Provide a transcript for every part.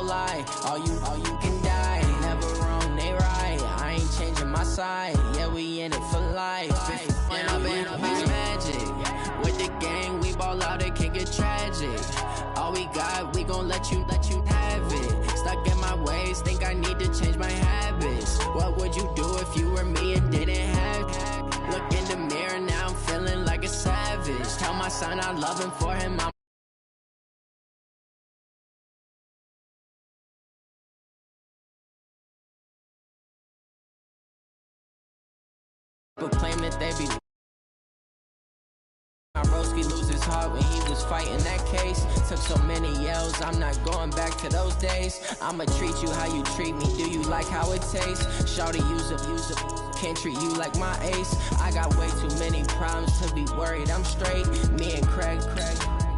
lie. All you can die. Never wrong, they right. I ain't changing my side. Yeah, we in it for life. And I've been magic. With the gang, we ball out, it can get tragic. All we got, we gon' let you have it. Stuck in my ways, think I need to change my habits. What would you do if you were me and didn't have it? Look in the mirror, now I'm feeling like a savage. Tell my son I love him, for him I'm claim that they be. Roski lose his heart when he was fighting that case. Took so many yells, I'm not going back to those days. I'ma treat you how you treat me, do you like how it tastes? Shawty, use up, can't treat you like my ace. I got way too many problems to be worried, I'm straight. Me and Craig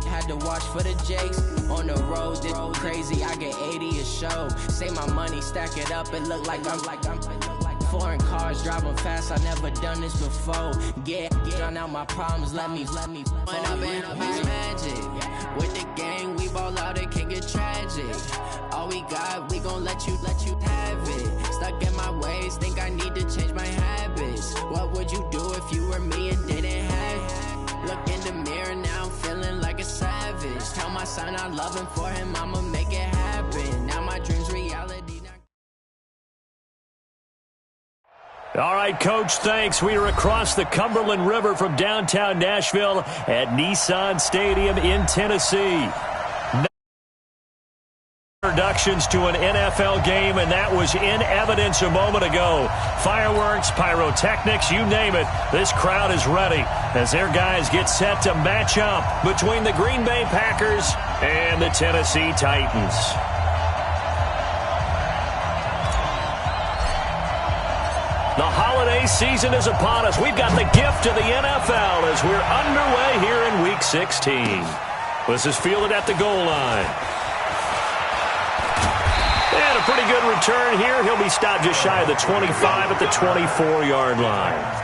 had to watch for the Jakes. On the road, this crazy, I get 80 a show. Say my money, stack it up, it look like I'm foreign cars, driving fast, I never done this before. Get drown out my problems, let me. When I've been magic. With the gang, we ball out, it can get tragic. All we got, we gon' let you have it. Stuck in my ways, think I need to change my habits. What would you do if you were me and didn't have it? Look in the mirror, now I'm feeling like a savage. Tell my son I love him, for him I'ma make it happen. Now my dream's reality. All right, Coach, thanks. We are across the Cumberland River from downtown Nashville at Nissan Stadium in Tennessee. Introductions to an NFL game, and that was in evidence a moment ago. Fireworks, pyrotechnics, you name it. This crowd is ready as their guys get set to match up between the Green Bay Packers and the Tennessee Titans. The holiday season is upon us. We've got the gift of the NFL as we're underway here in Week 16. This is fielded at the goal line. And a pretty good return here. He'll be stopped just shy of the 25 at the 24-yard line.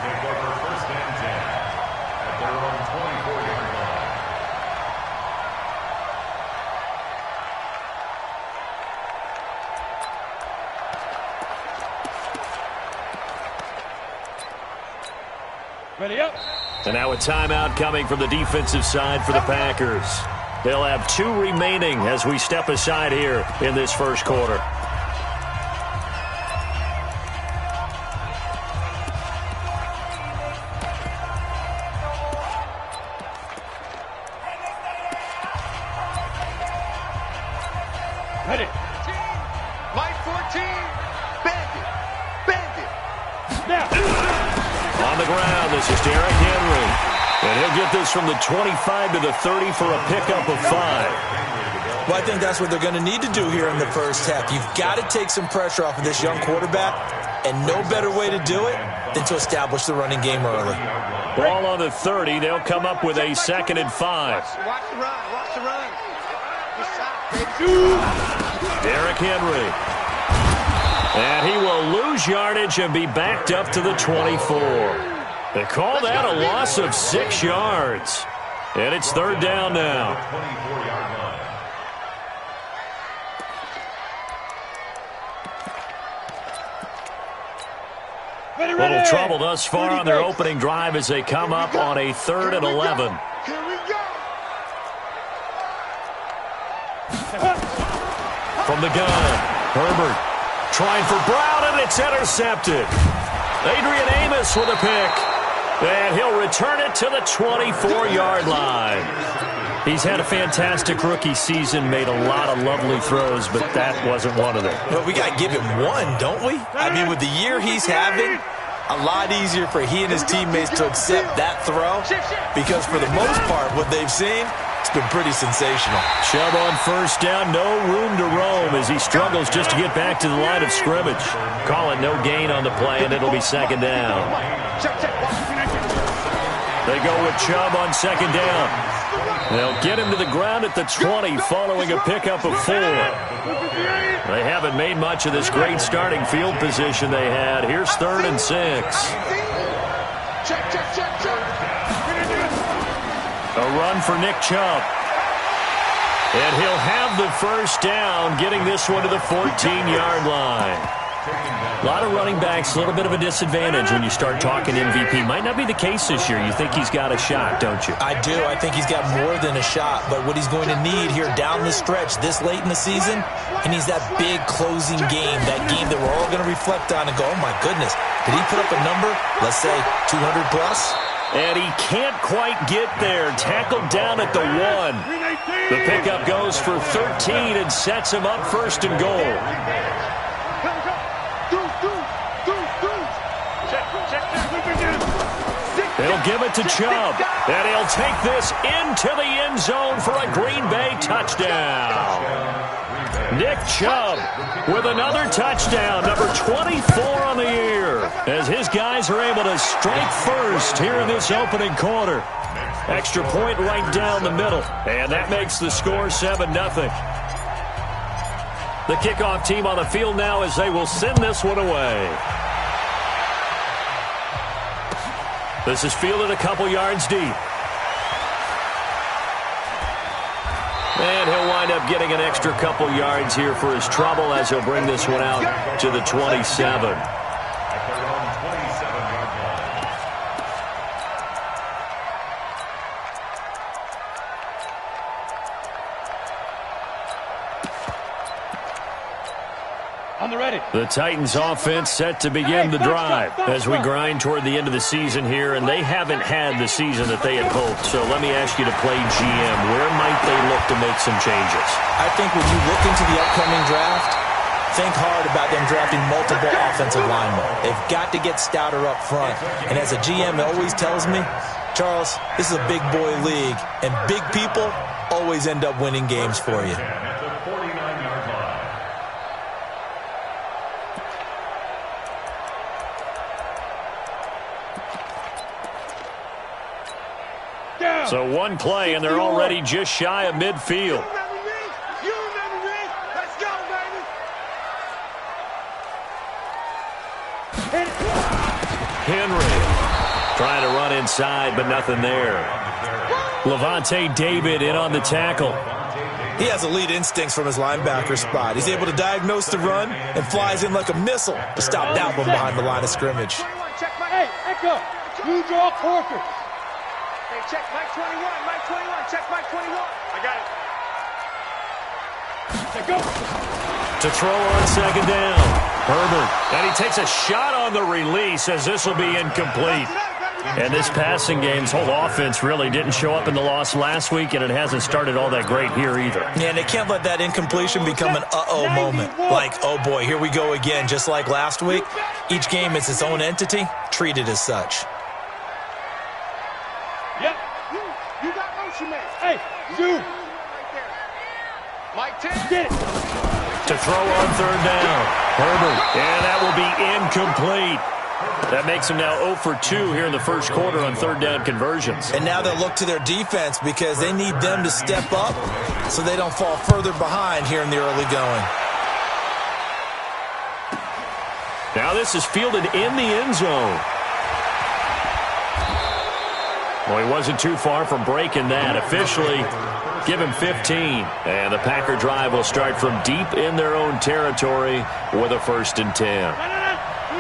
Ready up. And now a timeout coming from the defensive side for the Packers. They'll have 2 remaining as we step aside here in this first quarter. Ready. Line 14. Bandit. Snap. On the ground, this is Derrick Henry. And he'll get this from the 25 to the 30 for a pickup of 5. Well, I think that's what they're going to need to do here in the first half. You've got to take some pressure off of this young quarterback, and no better way to do it than to establish the running game early. Ball on the 30. They'll come up with a 2nd and 5. Watch the run. Derrick Henry. And he will lose yardage and be backed up to the 24. They call that a loss of 6 yards. And it's 3rd down now. A little trouble thus far on their opening drive as they come up on a 3rd and 11. Here we go. From the gun, Herbert trying for Brown, and it's intercepted. Adrian Amos with a pick, and he'll return it to the 24-yard line. He's had a fantastic rookie season, made a lot of lovely throws, but that wasn't one of them. Well, we got to give him one, don't we? I mean, with the year he's having, a lot easier for he and his teammates to accept that throw, because for the most part, what they've seen, it's been pretty sensational. Chubb on first down, no room to roam as he struggles just to get back to the line of scrimmage. Call it no gain on the play, and it'll be 2nd down. They go with Chubb on 2nd down. They'll get him to the ground at the 20 following a pickup of 4. They haven't made much of this great starting field position they had. Here's 3rd and 6. A run for Nick Chubb. And he'll have have the first down, getting this one to the 14-yard line. A lot of running backs, a little bit of a disadvantage when you start talking MVP. Might not be the case this year. You think he's got a shot, don't you? I do. I think he's got more than a shot. But what he's going to need here down the stretch this late in the season, he needs that big closing game, that game that we're all going to reflect on and go, oh, my goodness, did he put up a number, let's say 200 plus? And he can't quite get there. Tackled down at the 1. The pickup goes for 13 and sets him up first and goal. They'll give it to Chubb, and he'll take this into the end zone for a Green Bay touchdown. Nick Chubb with another touchdown, number 24 on the year, as his guys are able to strike first here in this opening quarter. Extra point right down the middle, and that makes the score 7-0. The kickoff team on the field now as they will send this one away. This is fielded a couple yards deep. And he'll wind up getting an extra couple yards here for his trouble as he'll bring this one out to the 27. The Titans offense set to begin the drive as we grind toward the end of the season here, and they haven't had the season that they had hoped. So let me ask you to play GM. Where might they look to make some changes? I think when you look into the upcoming draft, think hard about them drafting multiple offensive linemen. They've got to get stouter up front. And as a GM, it always tells me, Charles, this is a big boy league, and big people always end up winning games for you. So one play, and they're already just shy of midfield. You remember me? Let's go, baby. Henry trying to run inside, but nothing there. Levante David in on the tackle. He has elite instincts from his linebacker spot. He's able to diagnose the run and flies in like a missile to stop that one behind the line of scrimmage. Hey, Echo, you draw Corker. Hey, check Mike 21, Mike 21, check Mike 21. I got it. Go. To throw on second down. Herbert. And he takes a shot on the release as this will be incomplete. And this passing game's whole offense really didn't show up in the loss last week, and it hasn't started all that great here either. Yeah, and they can't let that incompletion become an uh-oh moment. Like, oh boy, here we go again, just like last week. Each game is its own entity, treated as such. Yep. You got motion, man. Hey, Zoo. Mike 10. Get it. To throw on third down. Herbert. And that will be incomplete. That makes them now 0 for 2 here in the first quarter on third down conversions. And now they'll look to their defense because they need them to step up so they don't fall further behind here in the early going. Now this is fielded in the end zone. Well, he wasn't too far from breaking that. Officially, give him 15. And the Packer drive will start from deep in their own territory with a 1st and 10.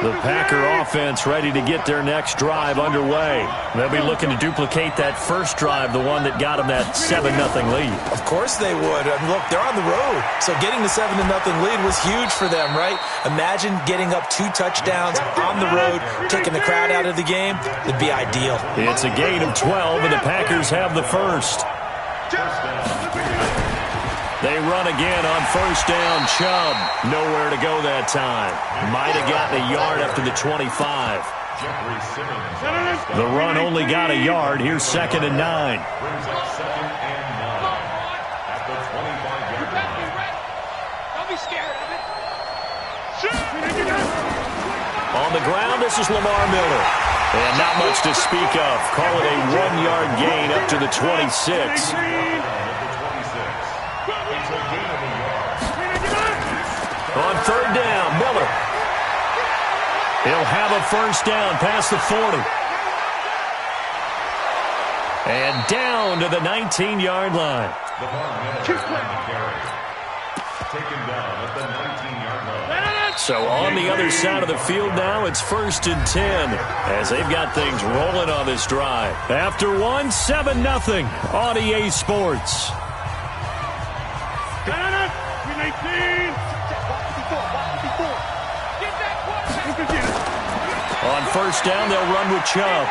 The Packer offense ready to get their next drive underway. They'll be looking to duplicate that first drive, the one that got them that 7-0 lead. Of course they would. I mean, look, they're on the road. So getting the 7-0 lead was huge for them, right? Imagine getting up 2 touchdowns on the road, taking the crowd out of the game. It'd be ideal. It's a gain of 12, and the Packers have the first. They run again on first down. Chubb nowhere to go that time. Might have gotten a yard up to the 25. The run only got a yard. Here's 2nd and 9. Don't be scared of it. On the ground, this is Lamar Miller. And not much to speak of. Call it a 1-yard gain up to the 26. On third down, Miller. He'll have a first down past the 40. And down to the 19-yard line. So on the other side of the field now, it's 1st and 10 as they've got things rolling on this drive. After 1, 7-0 on EA Sports. On 1st down, they'll run with Chubb.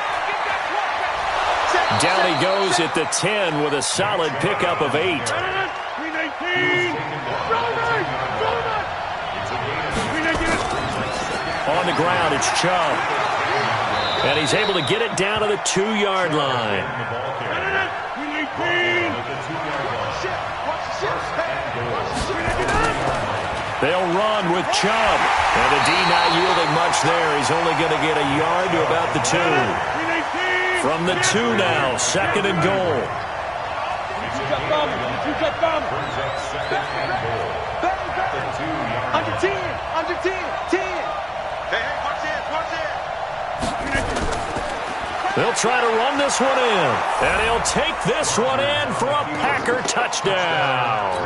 Down he goes at the 10 with a solid pickup of 8. On the ground, it's Chubb. And he's able to get it down to the 2-yard line. They'll run with Chubb. And the D not yielding much there. He's only going to get a yard to about the 2. From the 2 now, 2nd and goal. Under 10, under 10, 10. Hey, watch it. They'll try to run this one in. And he'll take this one in for a Packer touchdown.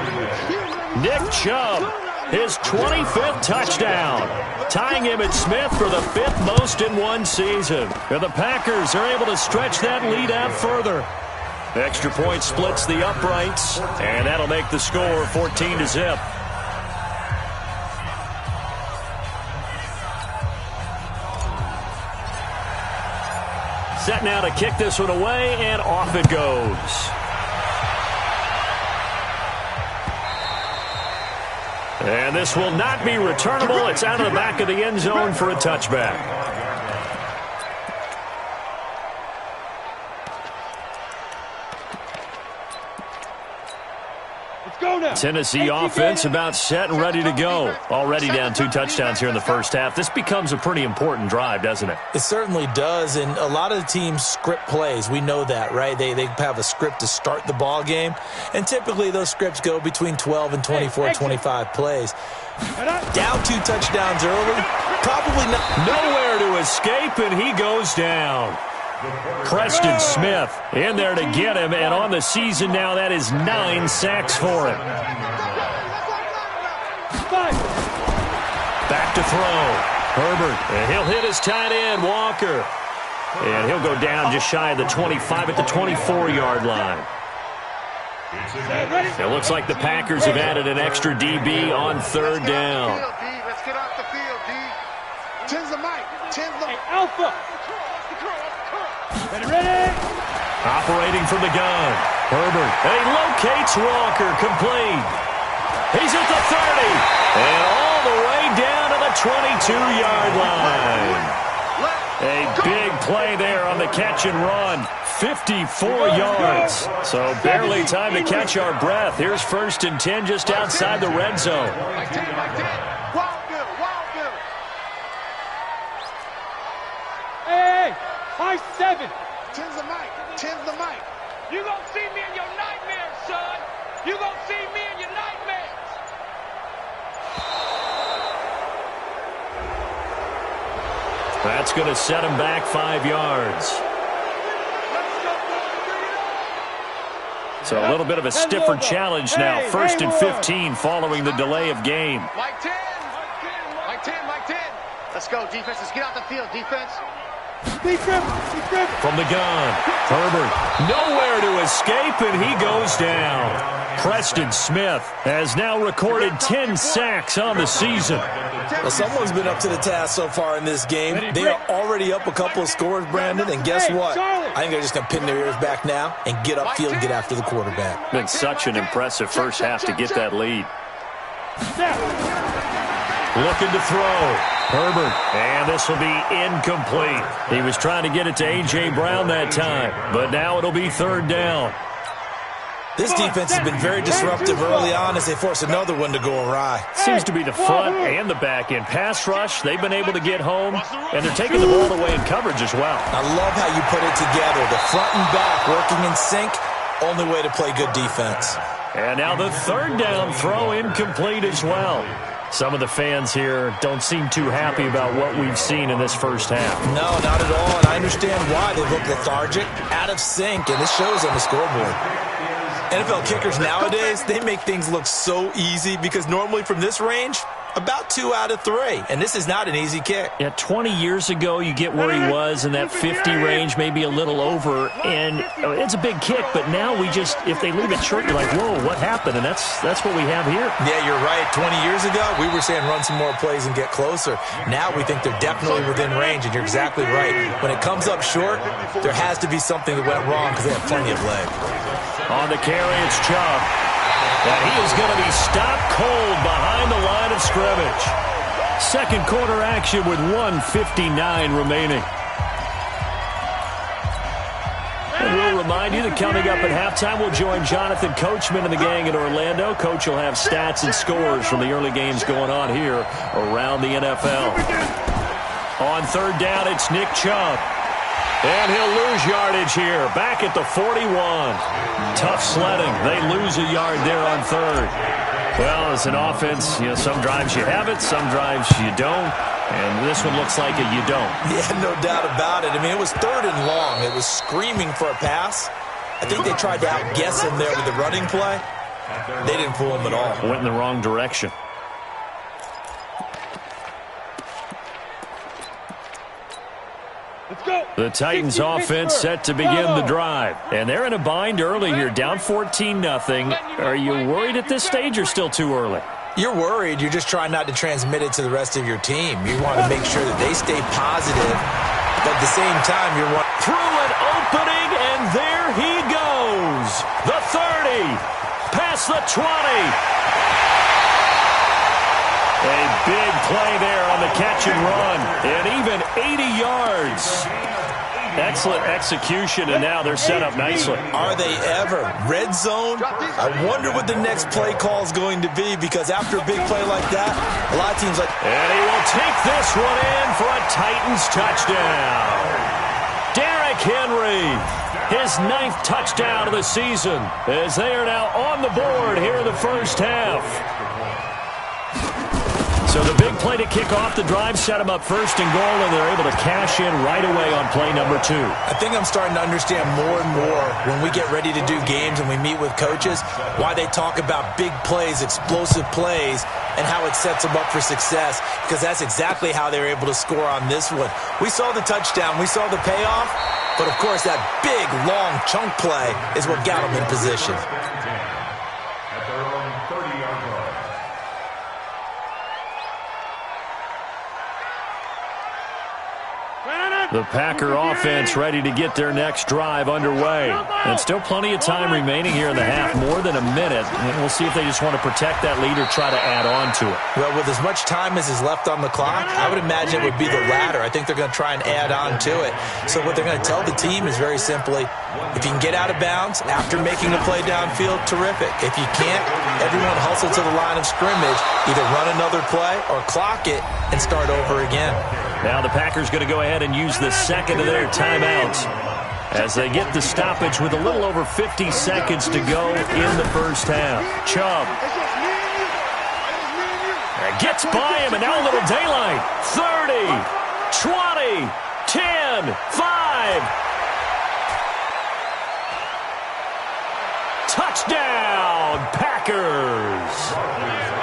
Nick Chubb, his 25th touchdown, tying him at Smith for the 5th most in one season. And the Packers are able to stretch that lead out further. Extra point splits the uprights, and that'll make the score 14-0. Set now to kick this one away, and off it goes. And this will not be returnable. It's out of the back of the end zone for a touchback. Tennessee offense about set and ready to go. Already down 2 touchdowns here in the first half. This becomes a pretty important drive, doesn't it? It certainly does, and a lot of the teams script plays. We know that, right? They have a script to start the ball game, and typically those scripts go between 12 and 24, 25 plays. Down 2 touchdowns early, probably not. Nowhere to escape, and he goes down. Preston Smith in there to get him, and on the season now, that is 9 sacks for him. Back to throw. Herbert, and he'll hit his tight end, Walker. And he'll go down just shy of the 25 at the 24-yard line. It looks like the Packers have added an extra DB on 3rd down. Let's get off the field, D. 10's the mic. 10's the Alpha. Ready? Operating from the gun. Herbert. And he locates Walker, complete. He's at the 30. And all the way down to the 22-yard line. A big play there on the catch and run. 54 yards. So barely time to catch our breath. Here's 1st and 10 just outside the red zone. Hey, high 7. 10's the mic. 10's the mic. You gonna see me in your nightmares, son. You gonna see me in your nightmares. That's going to set him back 5 yards. So a little bit of a stiffer challenge now. 1st and 15 following the delay of game. Mike 10. Mike 10. Mike 10. Let's go, defense. Let's get out the field, defense. From the gun, Herbert, nowhere to escape, and he goes down. Preston Smith has now recorded 10 sacks on the season. Well, someone's been up to the task so far in this game. They are already up a couple of scores, Brandon, and guess what? I think they're just going to pin their ears back now and get upfield and get after the quarterback. Been such an impressive first half to get that lead. Looking to throw. Herbert, and this will be incomplete. He was trying to get it to A.J. Brown that time, but now it'll be 3rd down. This defense has been very disruptive early on as they force another one to go awry. Seems to be the front and the back end. Pass rush, they've been able to get home, and they're taking the ball away in coverage as well. I love how you put it together. The front and back working in sync, only way to play good defense. And now the 3rd down throw incomplete as well. Some of the fans here don't seem too happy about what we've seen in this first half. No, not at all, and I understand why. They look lethargic, out of sync, and this shows on the scoreboard. NFL kickers nowadays, they make things look so easy because normally from this range, About 2 out of 3, and this is not an easy kick. Yeah, 20 years ago, you get where he was in that 50 range, maybe a little over, and it's a big kick, but now we just, if they leave it short, you're like, whoa, what happened? And that's what we have here. Yeah, you're right. 20 years ago, we were saying run some more plays and get closer. Now we think they're definitely within range, and you're exactly right. When it comes up short, there has to be something that went wrong because they have plenty of leg. On the carry, it's Chubb. And he is going to be stopped cold behind the line of scrimmage. Second quarter action with 1:59 remaining. And we'll remind you that coming up at halftime, we'll join Jonathan Coachman and the gang in Orlando. Coach will have stats and scores from the early games going on here around the NFL. On third down, it's Nick Chubb. And he'll lose yardage here, back at the 41. Tough sledding. They lose a yard there on third. Well, as an offense, some drives you have it, some drives you don't. And this one looks like a you don't. Yeah, no doubt about it. I mean, it was 3rd and long. It was screaming for a pass. I think they tried to outguess him there with the running play. They didn't fool him at all. Went in the wrong direction. The Titans offense set to begin the drive. And they're in a bind early here, down 14-0. Are you worried at this stage or still too early? You're worried. You're just trying not to transmit it to the rest of your team. You want to make sure that they stay positive, but at the same time, you're through an opening, and there he goes. The 30, past the 20. A big play there on the catch and run, and even 80 yards. Excellent execution, and now they're set up nicely. Are they ever? Red zone? I wonder what the next play call is going to be, because after a big play like that, a lot of teams like... And he will take this one in for a Titans touchdown. Derrick Henry, his 9th touchdown of the season, as they are now on the board here in the first half. So the big play to kick off the drive set them up 1st and goal, and they're able to cash in right away on play number 2. I think I'm starting to understand more and more when we get ready to do games and we meet with coaches why they talk about big plays, explosive plays, and how it sets them up for success, because that's exactly how they were able to score on this one. We saw the touchdown. We saw the payoff. But, of course, that big, long chunk play is what got them in position. The Packer offense ready to get their next drive underway. And still plenty of time remaining here in the half, more than a minute. And we'll see if they just want to protect that lead or try to add on to it. Well, with as much time as is left on the clock, I would imagine it would be the latter. I think they're going to try and add on to it. So what they're going to tell the team is very simply, if you can get out of bounds after making a play downfield, terrific. If you can't, everyone hustle to the line of scrimmage, either run another play or clock it and start over again. Now the Packers going to go ahead and use the second of their timeouts as they get the stoppage with a little over 50 seconds to go in the first half. Chubb gets by him, and now a little daylight. 30, 20, 10, 5. Touchdown, Packers.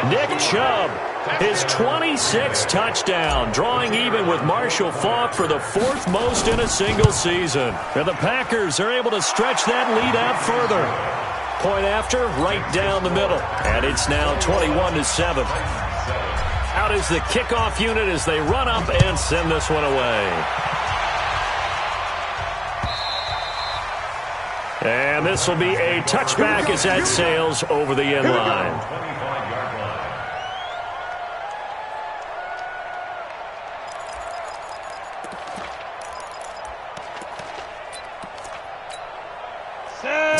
Nick Chubb, his 26th touchdown, drawing even with Marshall Faulk for the 4th most in a single season. And the Packers are able to stretch that lead out further. Point after, right down the middle. And it's now 21-7. Out is the kickoff unit as they run up and send this one away. And this will be a touchback as that sails over the end line.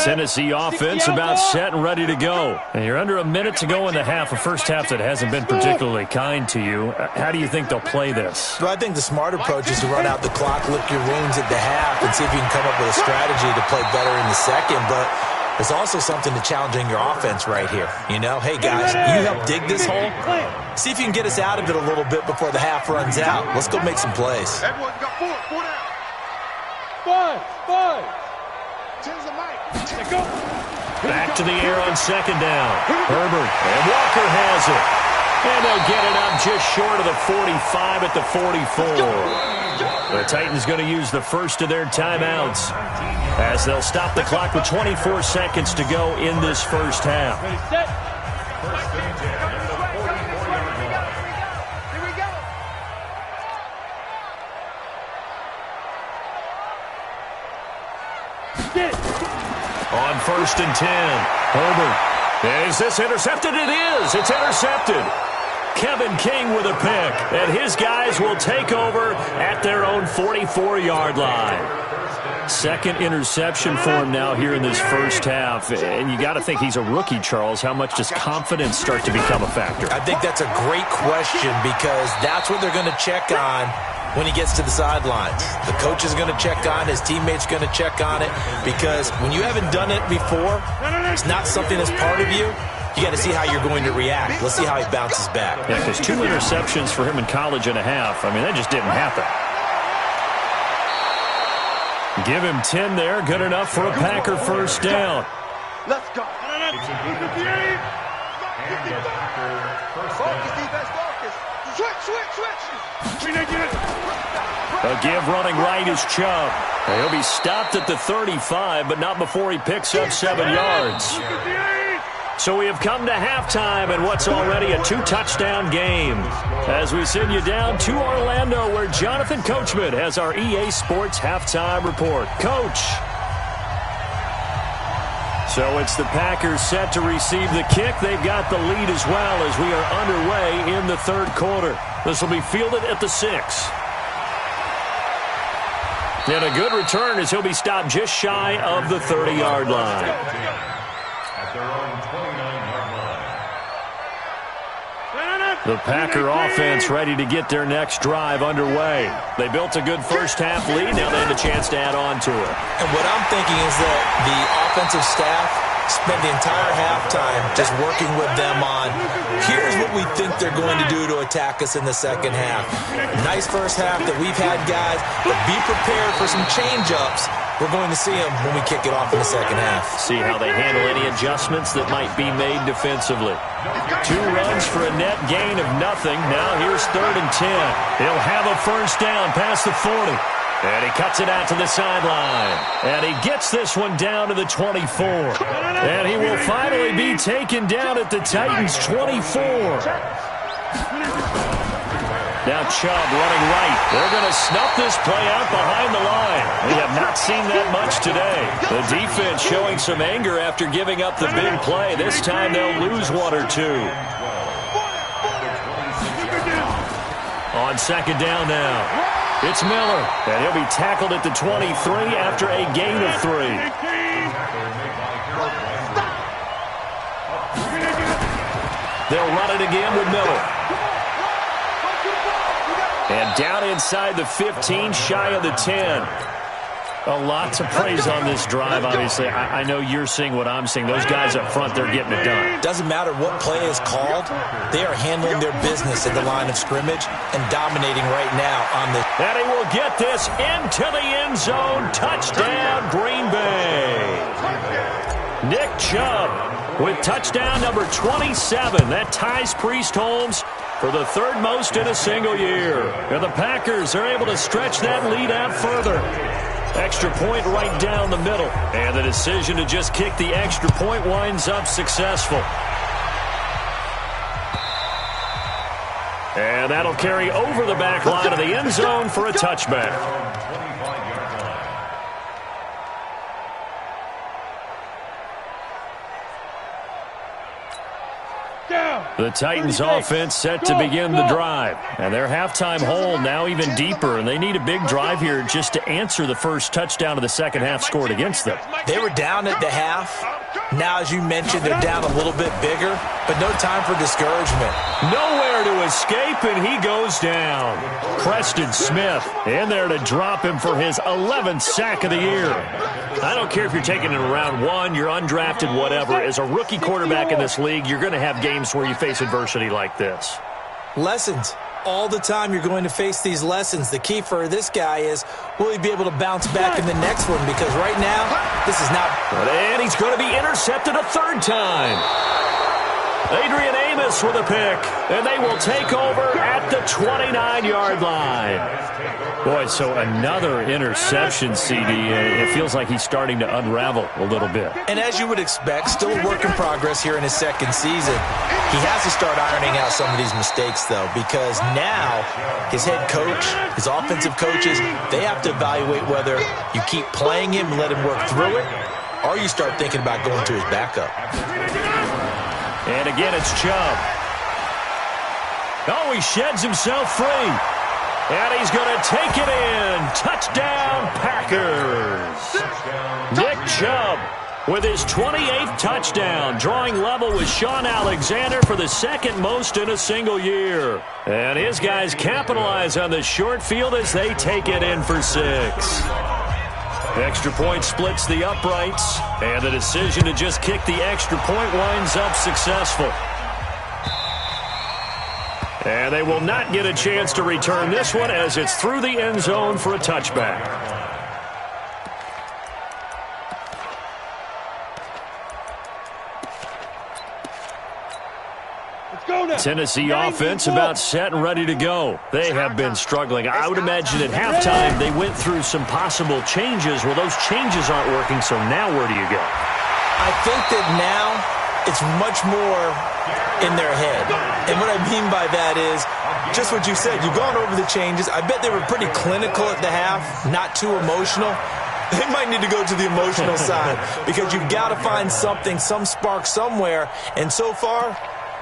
Tennessee offense about set and ready to go. And you're under a minute to go in the half, a first half that hasn't been particularly kind to you. How do you think they'll play this? Well, I think the smart approach is to run out the clock, lick your wounds at the half, and see if you can come up with a strategy to play better in the second. But there's also something to challenging your offense right here. You know, hey, guys, you help dig this hole. See if you can get us out of it a little bit before the half runs out. Let's go make some plays. Everyone got four down. Five. Back to the air on second down. Herbert, and Walker has it. And they'll get it up just short of the 45 at the 44. The Titans going to use the first of their timeouts as they'll stop the clock with 24 seconds to go in this first half. On 1st and 10, Herbert. Is this intercepted? It is. It's intercepted. Kevin King with a pick, and his guys will take over at their own 44-yard line. Second interception for him now here in this first half, and you got to think he's a rookie, Charles. How much does confidence start to become a factor? I think that's a great question because that's what they're going to check on when he gets to the sidelines. The coach is going to check on, his teammates going to check on it, because when you haven't done it before, it's not something that's part of you. You got to see how you're going to react. Let's see how he bounces back. Yeah, because 2 interceptions for him in college and a half. I mean, that just didn't happen. Give him 10 there. Good enough for a Packer first down. Let's go. Focus, defense, focus. Switch. A give running right is Chubb. He'll be stopped at the 35, but not before he picks up 7 yards. So we have come to halftime in what's already a 2-touchdown game. As we send you down to Orlando, where Jonathan Coachman has our EA Sports halftime report. Coach. So it's the Packers set to receive the kick. They've got the lead as well as we are underway in the third quarter. This will be fielded at the 6. And a good return as he'll be stopped just shy of the 30-yard line. The Packer offense ready to get their next drive underway. They built a good first half lead. Now they have a chance to add on to it. And what I'm thinking is that the offensive staff spent the entire halftime just working with them on, here's what we think they're going to do to attack us in the second half. Nice first half that we've had, guys, but be prepared for some change-ups. We're going to see them when we kick it off in the second half. See how they handle any adjustments that might be made defensively. 2 runs for a net gain of nothing. Now here's 3rd and 10. He'll have a first down past the 40. And he cuts it out to the sideline. And he gets this one down to the 24. And he will finally be taken down at the Titans' 24. Now Chubb running right. They're going to snuff this play out behind the line. We have not seen that much today. The defense showing some anger after giving up the big play. This time they'll lose 1 or 2. On second down now, it's Miller. And he'll be tackled at the 23 after a gain of 3. They'll run it again with Miller. And down inside the 15, shy of the 10. A lot to praise on this drive, obviously. I know you're seeing what I'm seeing. Those guys up front, they're getting it done. Doesn't matter what play is called. They are handling their business at the line of scrimmage and dominating right now on the... And he will get this into the end zone. Touchdown, Green Bay. Nick Chubb with touchdown number 27. That ties Priest Holmes for the 3rd most in a single year. And the Packers are able to stretch that lead out further. Extra point right down the middle. And the decision to just kick the extra point winds up successful. And that'll carry over the back line of the end zone for a touchback. The Titans offense set to begin the drive. And their halftime hole now even deeper. And they need a big drive here just to answer the first touchdown of the second half scored against them. They were down at the half. Now, as you mentioned, they're down a little bit bigger, but no time for discouragement. Nowhere to escape, and he goes down. Preston Smith in there to drop him for his 11th sack of the year. I don't care if you're taking it in round 1, you're undrafted, whatever. As a rookie quarterback in this league, you're going to have games where you face adversity like this. Lessons. All the time you're going to face these lessons. The key for this guy is, will he be able to bounce back in the next one? Because right now, this is not... And he's going to be intercepted a 3rd time. Adrian Amos with a pick, and they will take over at the 29-yard line. Boy, so another interception, CD. It feels like he's starting to unravel a little bit. And as you would expect, still a work in progress here in his second season. He has to start ironing out some of these mistakes, though, because now his head coach, his offensive coaches, they have to evaluate whether you keep playing him and let him work through it, or you start thinking about going to his backup. And again, it's Chubb. Oh, he sheds himself free. And he's going to take it in. Touchdown, Packers. Nick Chubb with his 28th touchdown, drawing level with Shaun Alexander for the second most in a single year. And his guys capitalize on the short field as they take it in for 6. Extra point splits the uprights, and the decision to just kick the extra point winds up successful. And they will not get a chance to return this one as it's through the end zone for a touchback. Tennessee offense about set and ready to go. They have been struggling. I would imagine at halftime they went through some possible changes. Well, those changes aren't working, so now where do you go? I think that now it's much more in their head. And what I mean by that is just what you said. You've gone over the changes. I bet they were pretty clinical at the half, not too emotional. They might need to go to the emotional side because you've got to find something, some spark somewhere. And so far,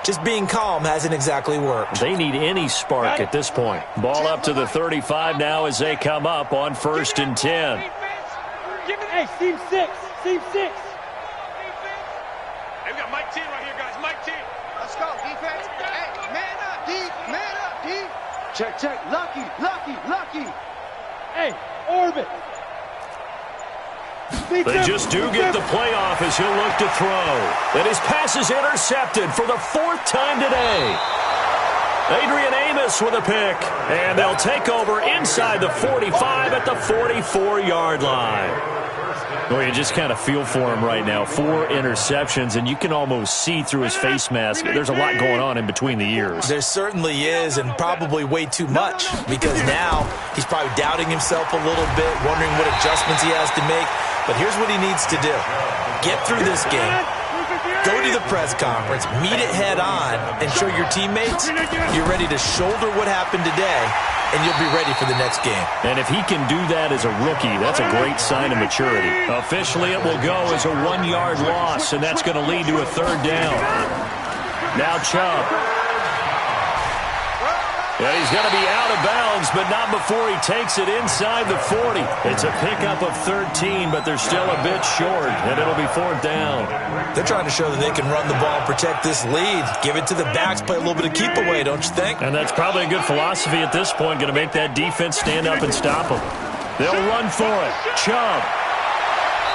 just being calm hasn't exactly worked. They need any spark at this point. Ball up to the 35 now as they come up on 1st and 10. Hey, team 6. Team 6. Hey, we got Mike 10 right here, guys. Mike 10. Let's go, defense. Hey, man up, D. Man up, D. Check. Lucky. Hey, orbit. They just do get the playoff as he'll look to throw. And his pass is intercepted for the 4th time today. Adrian Amos with a pick. And they'll take over inside the 45 at the 44-yard line. Well, you just kind of feel for him right now. 4 interceptions, and you can almost see through his face mask. There's a lot going on in between the ears. There certainly is, and probably way too much, because now he's probably doubting himself a little bit, wondering what adjustments he has to make. But here's what he needs to do. Get through this game. Go to the press conference, meet it head on, and show your teammates you're ready to shoulder what happened today, and you'll be ready for the next game. And if he can do that as a rookie, that's a great sign of maturity. Officially, it will go as a 1-yard loss, and that's going to lead to a 3rd down. Now Chubb. And he's going to be out of bounds, but not before he takes it inside the 40. It's a pickup of 13, but they're still a bit short, and it'll be 4th down. They're trying to show that they can run the ball and protect this lead. Give it to the backs, play a little bit of keep away, don't you think? And that's probably a good philosophy at this point, going to make that defense stand up and stop them. They'll run for it. Chubb.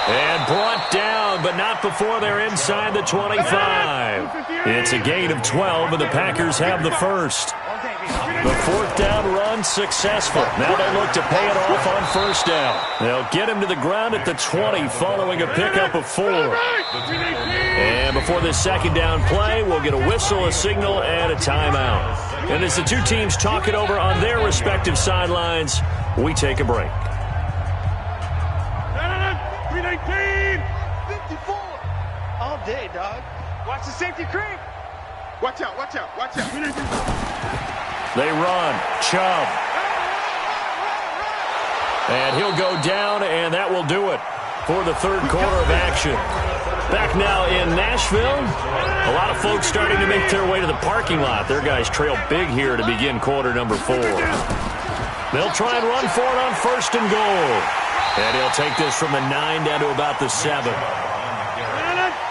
And brought down, but not before they're inside the 25. It's a gain of 12, and the Packers have the first. The 4th down run successful. Now they look to pay it off on 1st down. They'll get him to the ground at the 20 following a pickup of 4. And before this 2nd down play, we'll get a whistle, a signal, and a timeout. And as the two teams talk it over on their respective sidelines, we take a break. 319. 54. All day, dog. Watch the safety creep. Watch out. They run. Chubb. And he'll go down, and that will do it for the 3rd quarter of action. Back now in Nashville. A lot of folks starting to make their way to the parking lot. Their guys trail big here to begin quarter number 4. They'll try and run for it on 1st and goal. And he'll take this from the 9 down to about the 7.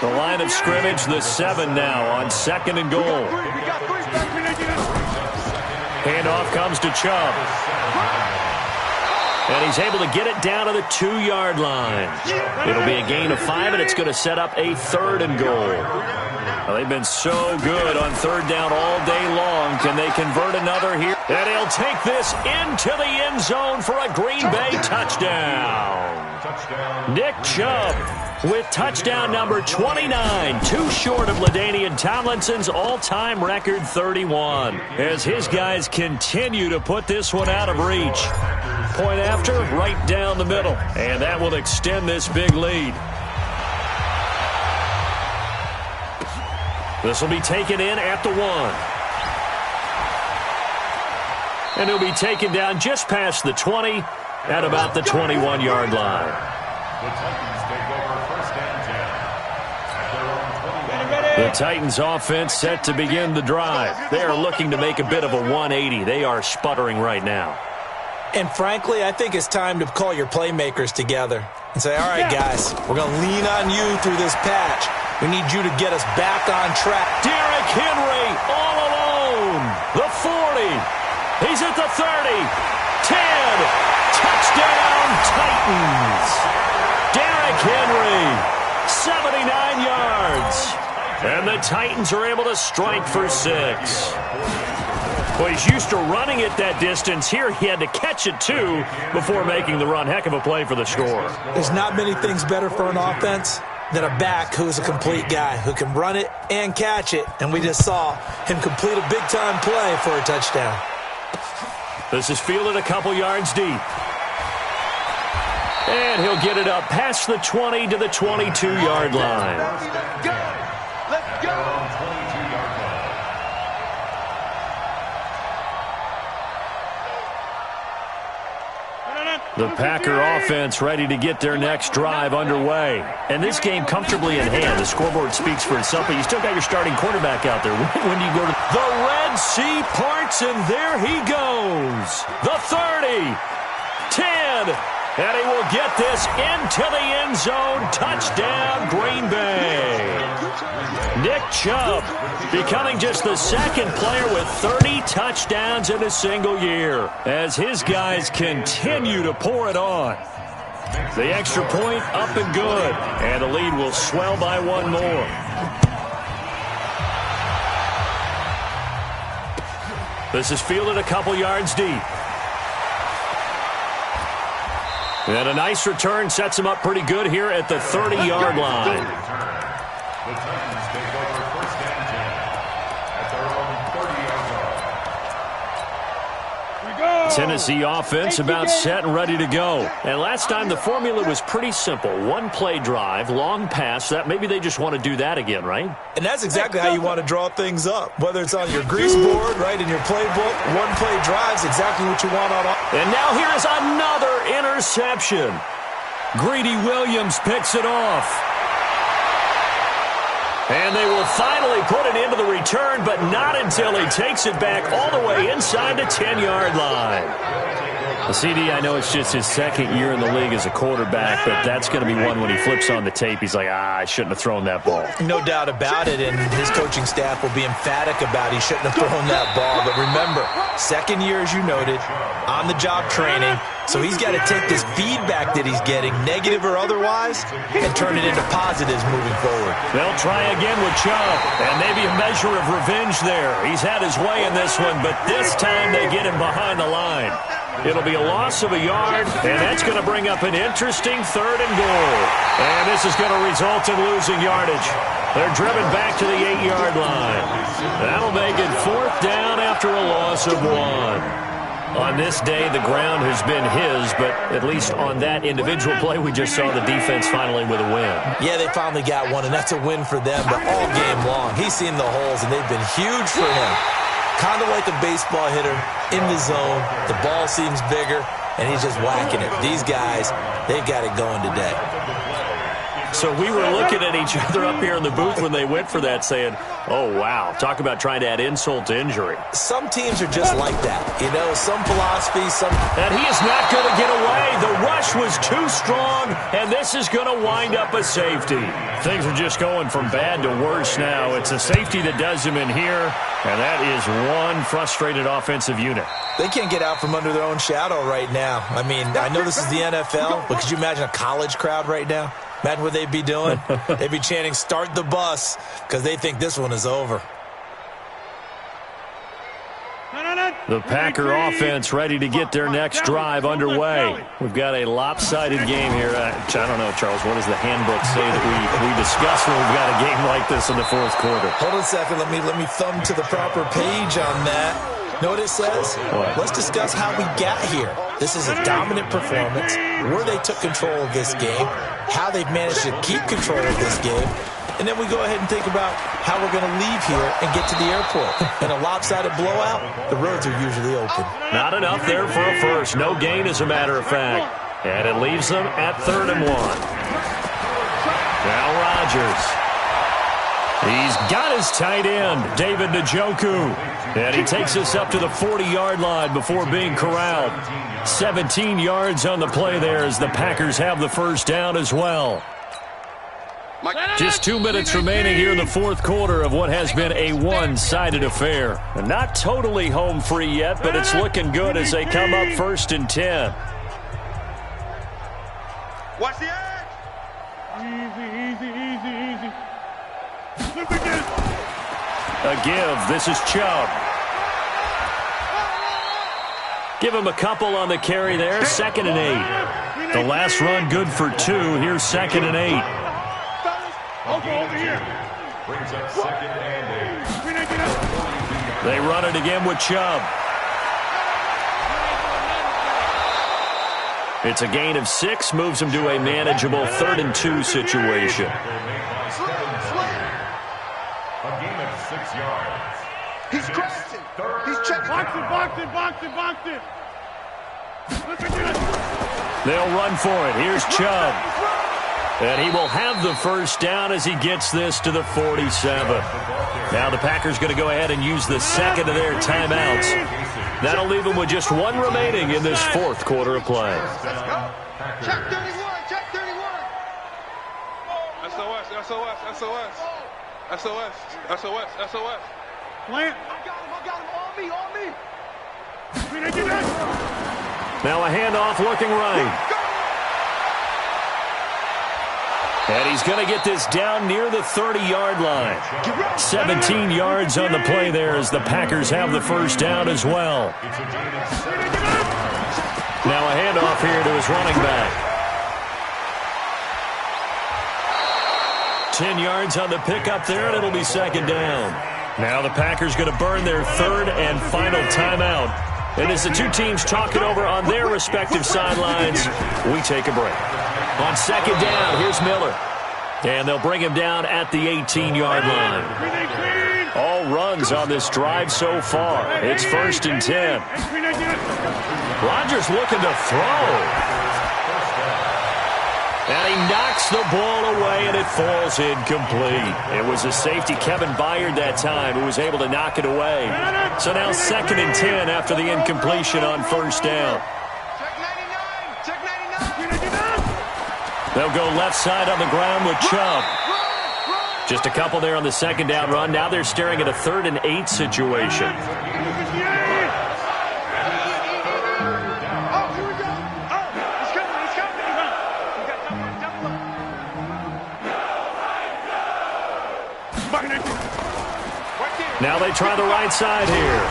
The line of scrimmage, the 7 now on 2nd and goal. Handoff comes to Chubb. And he's able to get it down to the 2-yard line. It'll be a gain of 5, and it's going to set up a 3rd and goal. Well, they've been so good on 3rd down all day long. Can they convert another here? And he'll take this into the end zone for a Green Bay touchdown. Nick Chubb with touchdown number 29, too short of LaDainian Tomlinson's all-time record 31, as his guys continue to put this one out of reach. Point after, right down the middle, and that will extend this big lead. This will be taken in at the 1. And he'll be taken down just past the 20 at about the 21-yard line. The Titans take over first and 10. The Titans offense set to begin the drive. They are looking to make a bit of a 180. They are sputtering right now. And frankly, I think it's time to call your playmakers together and say, all right, guys, we're going to lean on you through this patch. We need you to get us back on track. Derrick Henry all alone. The 40. He's at the 30. 10. Touchdown, Titans. Derrick Henry, 79 yards. And the Titans are able to strike for 6. Well, he's used to running it that distance. Here he had to catch it, too, before making the run. Heck of a play for the score. There's not many things better for an offense than a back who's a complete guy, who can run it and catch it. And we just saw him complete a big-time play for a touchdown. This is fielded a couple yards deep. And he'll get it up past the 20 to the 22-yard line. Let's go! Let's go! The Packer offense ready to get their next drive underway. And this game comfortably in hand. The scoreboard speaks for itself, but you still got your starting quarterback out there. When you go to the Red Sea parts, and there he goes. The 30, 10, and he will get this into the end zone. Touchdown, Green Bay. Nick Chubb becoming just the second player with 30 touchdowns in a single year as his guys continue to pour it on. The extra point up and good, and the lead will swell by one more. This is fielded a couple yards deep. And a nice return sets him up pretty good here at the 30-yard line. The Titans take over first and 10 at their own 30-yard line. Tennessee offense about set and ready to go. And last time the formula was pretty simple. One play drive, long pass. That maybe they just want to do that again, right? And that's exactly how you want to draw things up. Whether it's on your grease board, right, in your playbook, one play drive is exactly what you want on. And now here is another interception. Greedy Williams picks it off. And they will finally put it into the return, but not until he takes it back all the way inside the 10-yard line. The CD, I know it's just his second year in the league as a quarterback, but that's going to be one when he flips on the tape. He's like, I shouldn't have thrown that ball. No doubt about it, and his coaching staff will be emphatic about he shouldn't have thrown that ball. But remember, second year, as you noted, on-the-job training, so he's got to take this feedback that he's getting, negative or otherwise, and turn it into positives moving forward. They'll try again with Chubb, and maybe a measure of revenge there. He's had his way in this one, but this time they get him behind the line. It'll be a loss of a yard, and that's going to bring up an interesting 3rd and goal. And this is going to result in losing yardage. They're driven back to the 8-yard line. That'll make it 4th down after a loss of 1. On this day, the ground has been his, but at least on that individual play, we just saw the defense finally with a win. Yeah, they finally got one, and that's a win for them, but all game long, he's seen the holes, and they've been huge for him. Kind of like a baseball hitter in the zone. The ball seems bigger, and he's just whacking it. These guys, they've got it going today. So we were looking at each other up here in the booth when they went for that saying, oh, wow, talk about trying to add insult to injury. Some teams are just like that. You know, some philosophy, some... And he is not going to get away. The rush was too strong, and this is going to wind up a safety. Things are just going from bad to worse now. It's a safety that does him in here, and that is one frustrated offensive unit. They can't get out from under their own shadow right now. I mean, I know this is the NFL, but could you imagine a college crowd right now? Imagine what they'd be doing. They'd be chanting, start the bus, because they think this one is over. The Packer offense ready to get their next drive underway. We've got a lopsided game here. I don't know, Charles, what does the handbook say that we discuss when we've got a game like this in the fourth quarter? Hold on a second. Let me thumb to the proper page on that. Know what it says? What? Let's discuss how we got here. This is a dominant performance, where they took control of this game, how they've managed to keep control of this game, and then we go ahead and think about how we're going to leave here and get to the airport. In a lopsided blowout, the roads are usually open. Not enough there for a first. No gain, as a matter of fact. And it leaves them at 3rd and 1. Now Rodgers. He's got his tight end, David Njoku. And he takes us up to the 40-yard line before being corralled. 17 yards on the play there as the Packers have the first down as well. Just 2 minutes remaining here in the fourth quarter of what has been a one-sided affair. And not totally home free yet, but it's looking good as they come up 1st and 10. Watch the edge. Easy. A give. This is Chubb. Give him a couple on the carry there. 2nd and 8. The last run good for 2. Here's 2nd and 8. Over here. Brings up 2nd and 8. They run it again with Chubb. It's a gain of 6, moves him to a manageable 3rd and 2 situation. A gain of 6 yards. He's crossing. He's checking. Box it. They'll run for it. Here's Chubb. And he will have the first down as he gets this to the 47. Now the Packers going to go ahead and use the second of their timeouts. That'll leave them with just 1 remaining in this fourth quarter of play. Let's go. Check 31. SOS. Plant. I got him. On me. Now a handoff looking right. And he's going to get this down near the 30-yard line. 17 yards on the play there as the Packers have the first down as well. Now a handoff here to his running back. 10 yards on the pickup there, and it'll be 2nd down. Now the Packers going to burn their 3rd and final timeout. And as the two teams talk it over on their respective sidelines, we take a break. On 2nd down, here's Miller. And they'll bring him down at the 18-yard line. All runs on this drive so far. It's 1st and 10. Rodgers looking to throw. And he knocks the ball away, and it falls incomplete. It was a safety, Kevin Byard, that time, who was able to knock it away. So now 2nd and 10 after the incompletion on 1st down. They'll go left side on the ground with Chubb. Just a couple there on the 2nd down run. Now they're staring at a 3rd and 8 situation. Now they try the right side here.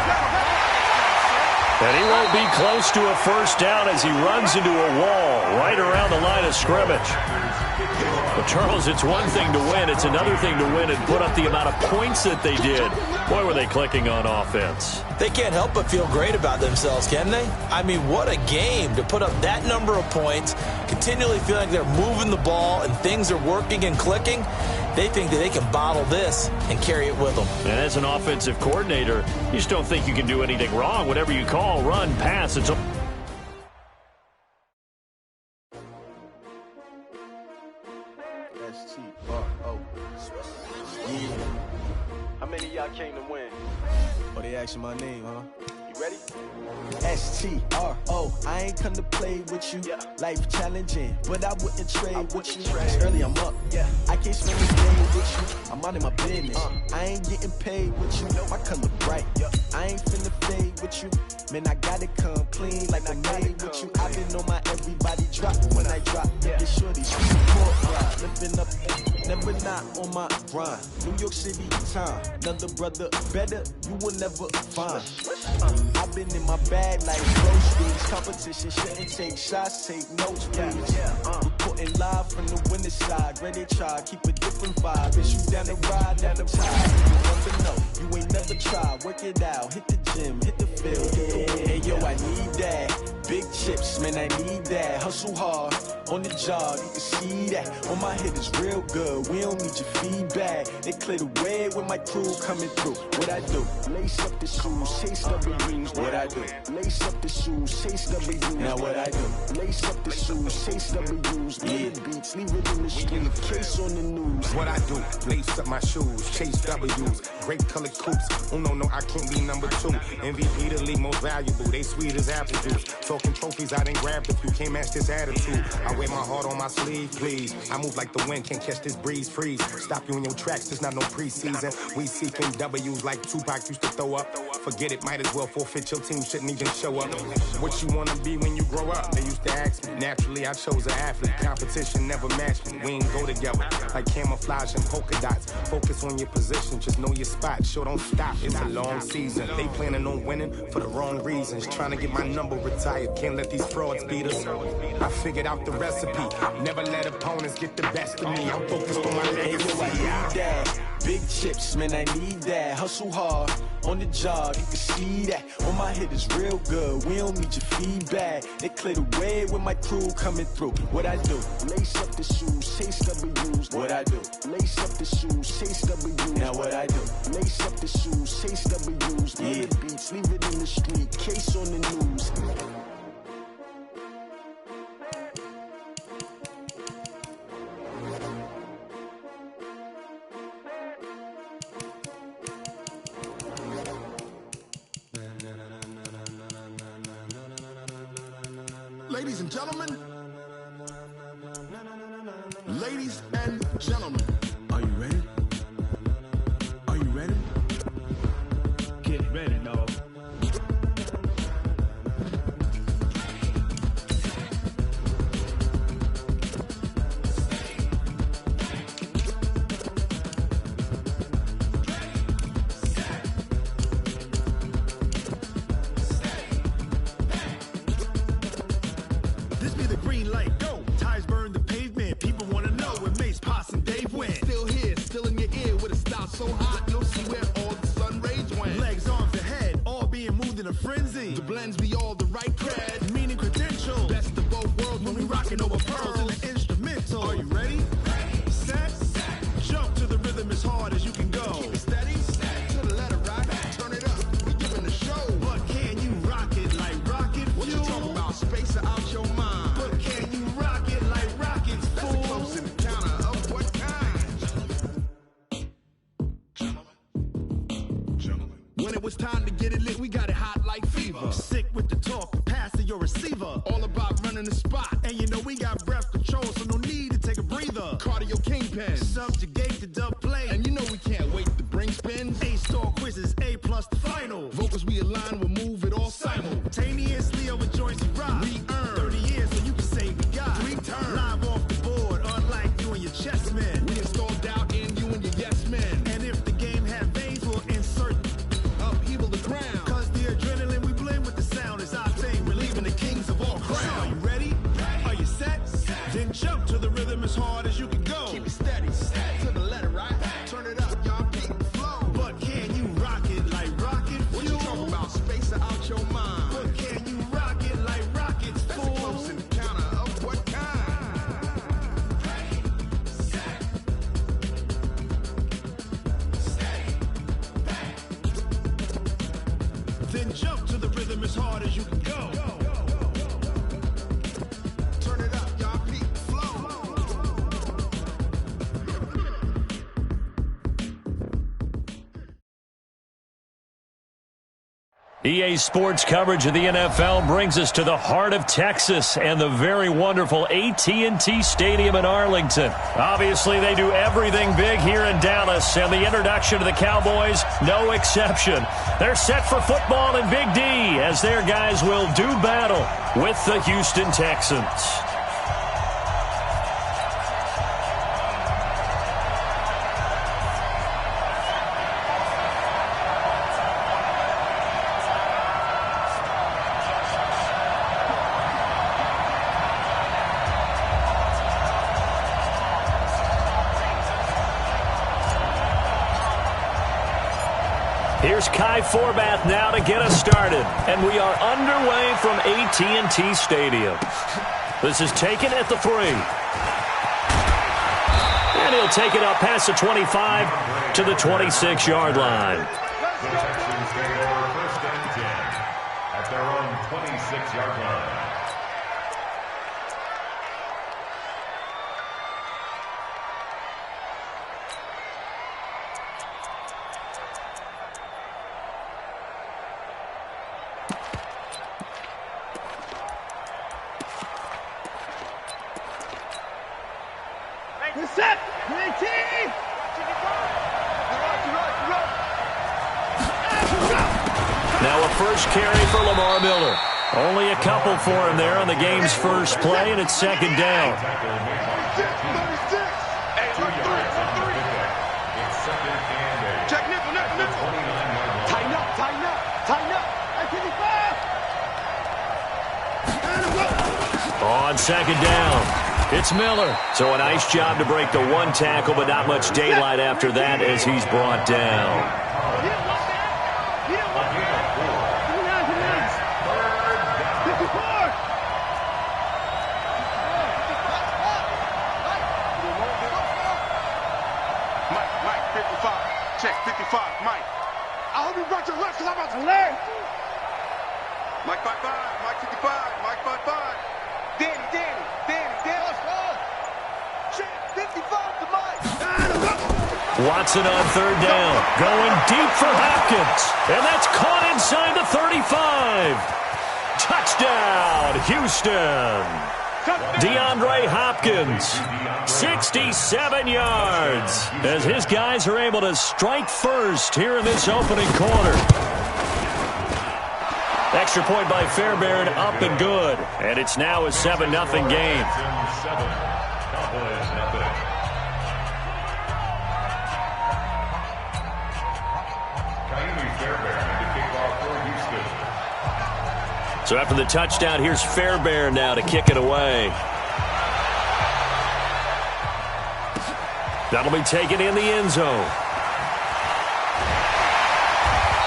And he won't be close to a first down as he runs into a wall right around the line of scrimmage. But, Charles, it's one thing to win. It's another thing to win and put up the amount of points that they did. Boy, were they clicking on offense. They can't help but feel great about themselves, can they? I mean, what a game to put up that number of points, continually feeling like they're moving the ball and things are working and clicking. They think that they can bottle this and carry it with them. And as an offensive coordinator, you just don't think you can do anything wrong. Whatever you call, run, pass, it's How many of y'all came to win? Oh, they asking my name, huh? You ready? S-T-R-O, I ain't come to play with you. Yeah. Life challenging, but I wouldn't trade with you. trade. It's early, I'm up. Yeah. I can't spend this day with you. I'm out of my business. I ain't getting paid with you. My color bright. Yeah. I ain't finna fade with you. Man, I gotta come clean like I'm made with you. I've been on my everybody drop when I drop. Yeah. Get shorty, sweet pork ride, lifting up. never not on my grind. New York City time, another brother better, you will never find. I've been in my bag like groceries. Competition shouldn't take shots, take notes, please. Reporting live from the winning side, ready to try, keep a different vibe. Is you down the ride, down the tide? You never know, you ain't never tried. Work it out, hit the gym, hit the field, hit the wind. Hey yo, I need that. Big chips, man, I need that. Hustle hard, on the job, you can see that. On my head is real good, we don't need your feedback. They clear the way with my crew coming through. What I do? Lace up the shoes, chase W's. What I do? Lace up the shoes, chase W's. Now what I do? Lace up the shoes, chase W's. Get beats, leave it in the street, case on the news. What I do? Lace up my shoes, chase W's. Great colored coops. Oh no, I can't be number 2. MVP the league most valuable. They sweet as apple juice. Talking trophies, I didn't grab the few. Can't match this attitude. I wear my heart on my sleeve, please. I move like the wind, can't catch this breeze, freeze. Stop you in your tracks, there's not no preseason. We seeking W's like Tupac used to throw up. Forget it, might as well forfeit. Your team shouldn't even show up. What you wanna be when you grow up? They used to ask me. Naturally, I chose an athlete. Competition never matched me. We ain't go together like camouflage and polka dots. Focus on your position, just know your spot. Sure, don't stop. It's a long season. They planning on winning for the wrong reasons. Trying to get my number retired. Can't let these frauds beat us. I figured out the recipe. Never let opponents get the best of me. I'm focused on my legacy. Big chips, man, I need that. Hustle hard, on the job, you can see that. On my head is real good, we don't need your feedback. They clear the way with my crew coming through. What I do? Lace up the shoes, chase W's. What I do? Lace up the shoes, chase W's. Now what I do? Lace up the shoes, chase W's. Get the beats, leave it in the street, case on the news. Ladies and gentlemen, ladies and gentlemen, are you ready? Are you ready? Get ready, dog. So hot, you'll see where all the sun rays went. Legs, arms, and head, all being moved in a frenzy. The blends be all the right cred, meaning credentials. Best of both worlds when we rocking over pearls in the instrumental. Are you ready? Set, jump to the rhythm as hard as you can go. Keep it steady, to the letter right, turn it up, we giving the show. But can you rock it like rocket fuel? What you talking about, space out your mind? But can you rock it like rockets, fool? That's a close encounter of what kind? When it was time to get it lit, we got it hot like fever. Sick with the talk, pass to your receiver. All about running the spot. And you know we got breath control, so no need to take a breather. Cardio kingpin, subjugate the dub play. And you know we can't wait to bring spins. A-star quizzes, A+ the final. Vocals we align, we'll move it all simultaneously over joints we rock. We earn 30 years, so you can say we got 3 turns. Live off the board, unlike you and your chess men. We install doubt in you and your yes men. And if the game had veins, we'll insert upheaval the crown. Cause the adrenaline we blend with the sound is our thing. Relieving the kings of all crowns. Are you ready? Are you set? Then jump to the rhythm as hard as you can go. Keep it steady, to the letter right. Turn it up, y'all beat the flow. But can you rock it like rocket fuel? What you talking about? Space out your mind. But can you rock it like rockets, fool? That's a close encounter of what kind? Ready, set, steady, back. Then jump to the rhythm as hard as you can go. Turn it up, y'all beat the flow. EA Sports coverage of the NFL brings us to the heart of Texas and the very wonderful AT&T Stadium in Arlington. Obviously, they do everything big here in Dallas, and the introduction to the Cowboys, no exception. They're set for football in Big D as their guys will do battle with the Houston Texans. Here's Kai Forbath now to get us started. And we are underway from AT&T Stadium. This is taken at the 3. And he'll take it up past the 25 to the 26-yard line. The Texans take over first and 10 at their own 26-yard line. You're set! Now a first carry for Lamar Miller. Only a couple for him there on the game's first play, and it's second down. Check nickel. Tighten up. On second down, it's Miller. So a nice job to break the one tackle, but not much daylight after that as he's brought down. Mike, 55. Check, 55. Mike. I hope you brought your left because I'm about to learn. Mike 55. Mike 55. Mike 55. Danny. Check, 55 to Mike. Watson on third down. Going deep for Hopkins. And that's caught inside the 35. Touchdown, Houston. DeAndre Hopkins, 67 yards, as his guys are able to strike first here in this opening quarter. Extra point by Fairbairn, up and good. And it's now a 7-0 game. So after the touchdown, here's Fairbairn now to kick it away. That'll be taken in the end zone.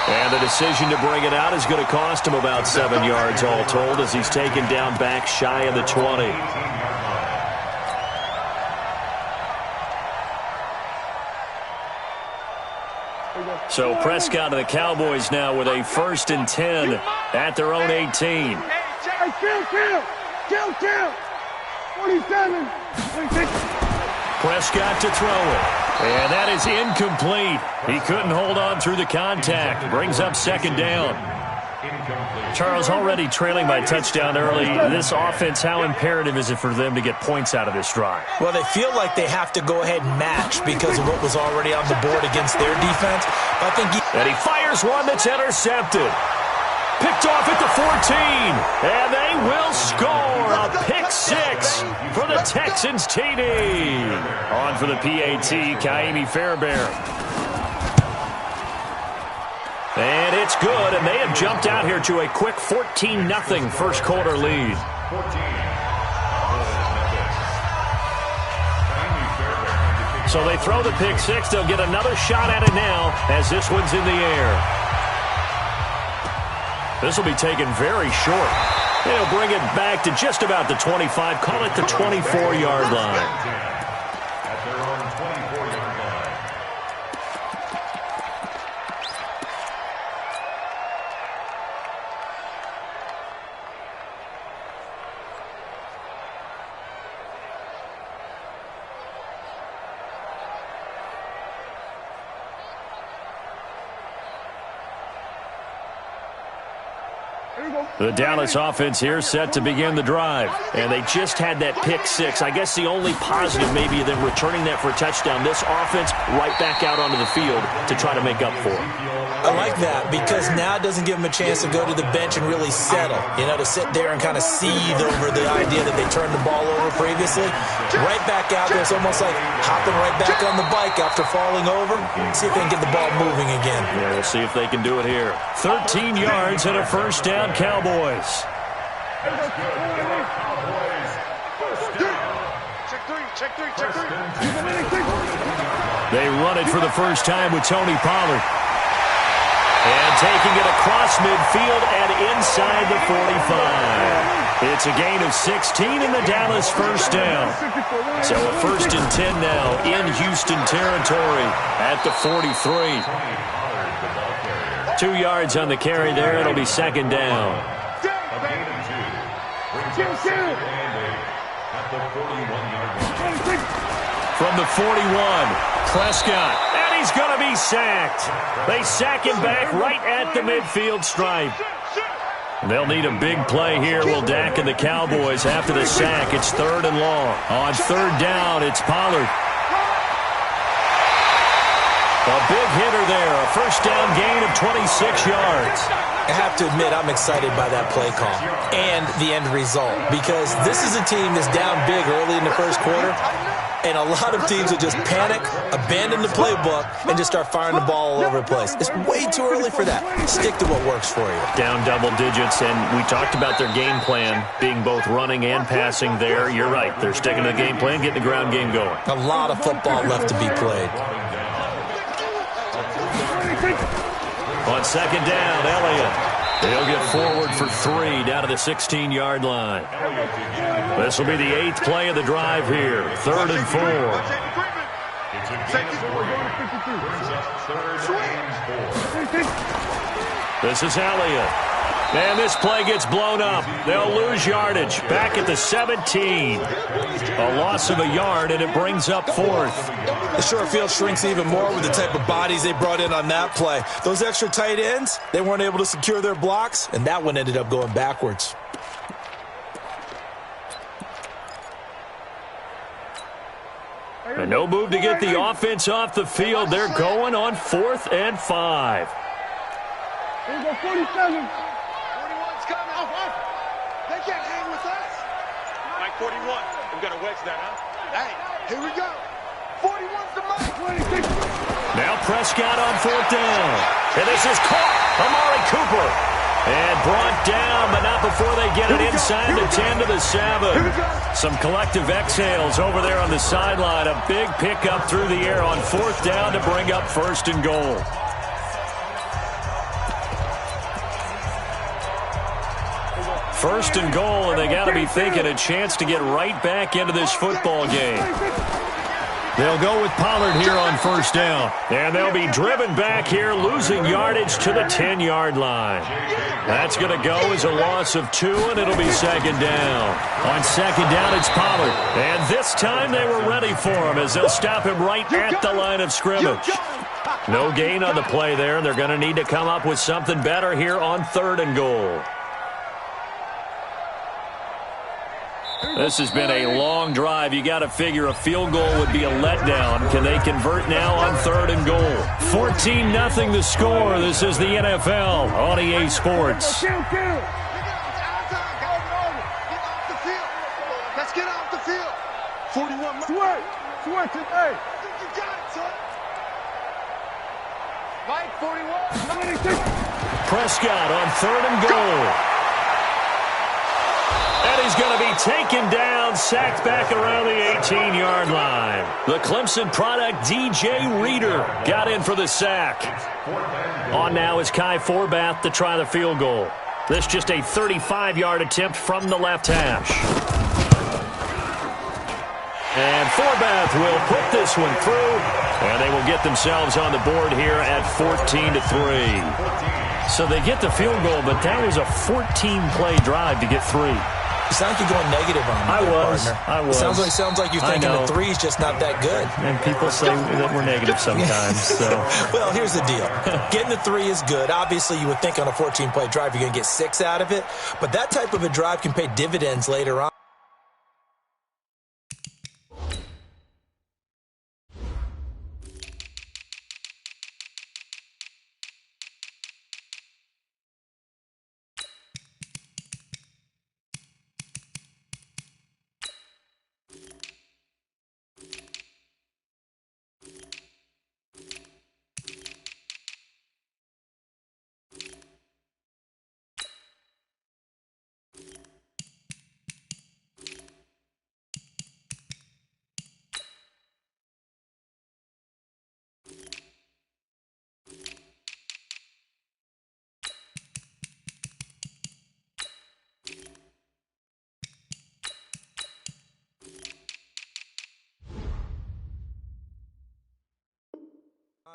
And the decision to bring it out is going to cost him about 7 yards all told as he's taken down back shy of the 20. So Prescott and the Cowboys now with a 1st and 10 at their own 18. Hey, kill. 47. 26. Prescott to throw it. And that is incomplete. He couldn't hold on through the contact. Brings up second down. Charles, already trailing by touchdown early. This offense, how imperative is it for them to get points out of this drive? Well, they feel like they have to go ahead and match because of what was already on the board against their defense. I think and he fires one that's intercepted. Picked off at the 14. And they will score a pick six for the Texans TD. On for the PAT, Kaimi Fairbairn. And it's good, and they have jumped out here to a quick 14-0 first quarter lead. So they throw the pick six. They'll get another shot at it now as this one's in the air. This will be taken very short. They'll bring it back to just about the 25. Call it the 24-yard line. At their own 24-yard line. The Dallas offense here set to begin the drive. And they just had that pick six. I guess the only positive maybe them returning that for a touchdown. This offense right back out onto the field to try to make up for it. I like that because now it doesn't give them a chance to go to the bench and really settle. You know, to sit there and kind of seethe over the idea that they turned the ball over previously. Right back out there. It's almost like hopping right back on the bike after falling over. See if they can get the ball moving again. Yeah, we'll see if they can do it here. 13 yards and a first down, Cowboys. Check three. They run it for the first time with Tony Pollard. And taking it across midfield and inside the 45. It's a gain of 16 in the Dallas first down. So a 1st and 10 now in Houston territory at the 43. 2 yards on the carry there. It'll be 2nd down. From the 41, Prescott. And he's going to be sacked. They sack him back right at the midfield stripe. They'll need a big play here, will Dak and the Cowboys after the sack. It's 3rd and long. On 3rd down, it's Pollard. A big hitter there, a 1st down gain of 26 yards. I have to admit, I'm excited by that play call and the end result, because this is a team that's down big early in the 1st quarter, and a lot of teams will just panic, abandon the playbook, and just start firing the ball all over the place. It's way too early for that. Stick to what works for you. Down double digits, and we talked about their game plan being both running and passing there. You're right. They're sticking to the game plan, getting the ground game going. A lot of football left to be played. On 2nd down, Elliott. He'll get forward for 3 down to the 16-yard line. This will be the 8th play of the drive here. 3rd and 4. This is Elliott. And this play gets blown up. They'll lose yardage. Back at the 17. A loss of a yard, and it brings up 4th. The short field shrinks even more with the type of bodies they brought in on that play. Those extra tight ends, they weren't able to secure their blocks, and that one ended up going backwards. And no move to get the offense off the field. They're going on 4th and 5. Here we go, 47. 41's coming. They can't hang with us. Mike 41. We've got to wedge that, huh? Hey, here we go. 41's the Mike. 26. Now Prescott on 4th down. And this is caught. Amari Cooper. And brought down, but not before they get it inside the 10 to the 7. Some collective exhales over there on the sideline. A big pickup through the air on 4th down to bring up 1st and goal. First and goal, and they got to be thinking a chance to get right back into this football game. They'll go with Pollard here on 1st down. And they'll be driven back here, losing yardage to the 10-yard line. That's going to go as a loss of 2, and it'll be 2nd down. On 2nd down, it's Pollard. And this time they were ready for him as they'll stop him right at the line of scrimmage. No gain on the play there, and they're going to need to come up with something better here on 3rd and goal. This has been a long drive. You got to figure a field goal would be a letdown. Can they convert now on 3rd and goal? 14-0 the score. This is the NFL on EA Sports. Let's get off the field. 41. Sweat today. You got it, son. Mike 41. Prescott on 3rd and goal. And he's going to be taken down, sacked back around the 18-yard line. The Clemson product, DJ Reader, got in for the sack. On now is Kai Forbath to try the field goal. This just a 35-yard attempt from the left hash. And Forbath will put this one through, and they will get themselves on the board here at 14-3. So they get the field goal, but that was a 14-play drive to get 3. It sounds like you're going negative on me, I was. It sounds like you're thinking the 3 is just not that good. And people say that we're negative sometimes. So. Well, here's the deal. Getting the 3 is good. Obviously, you would think on a 14-play drive you're going to get 6 out of it. But that type of a drive can pay dividends later on.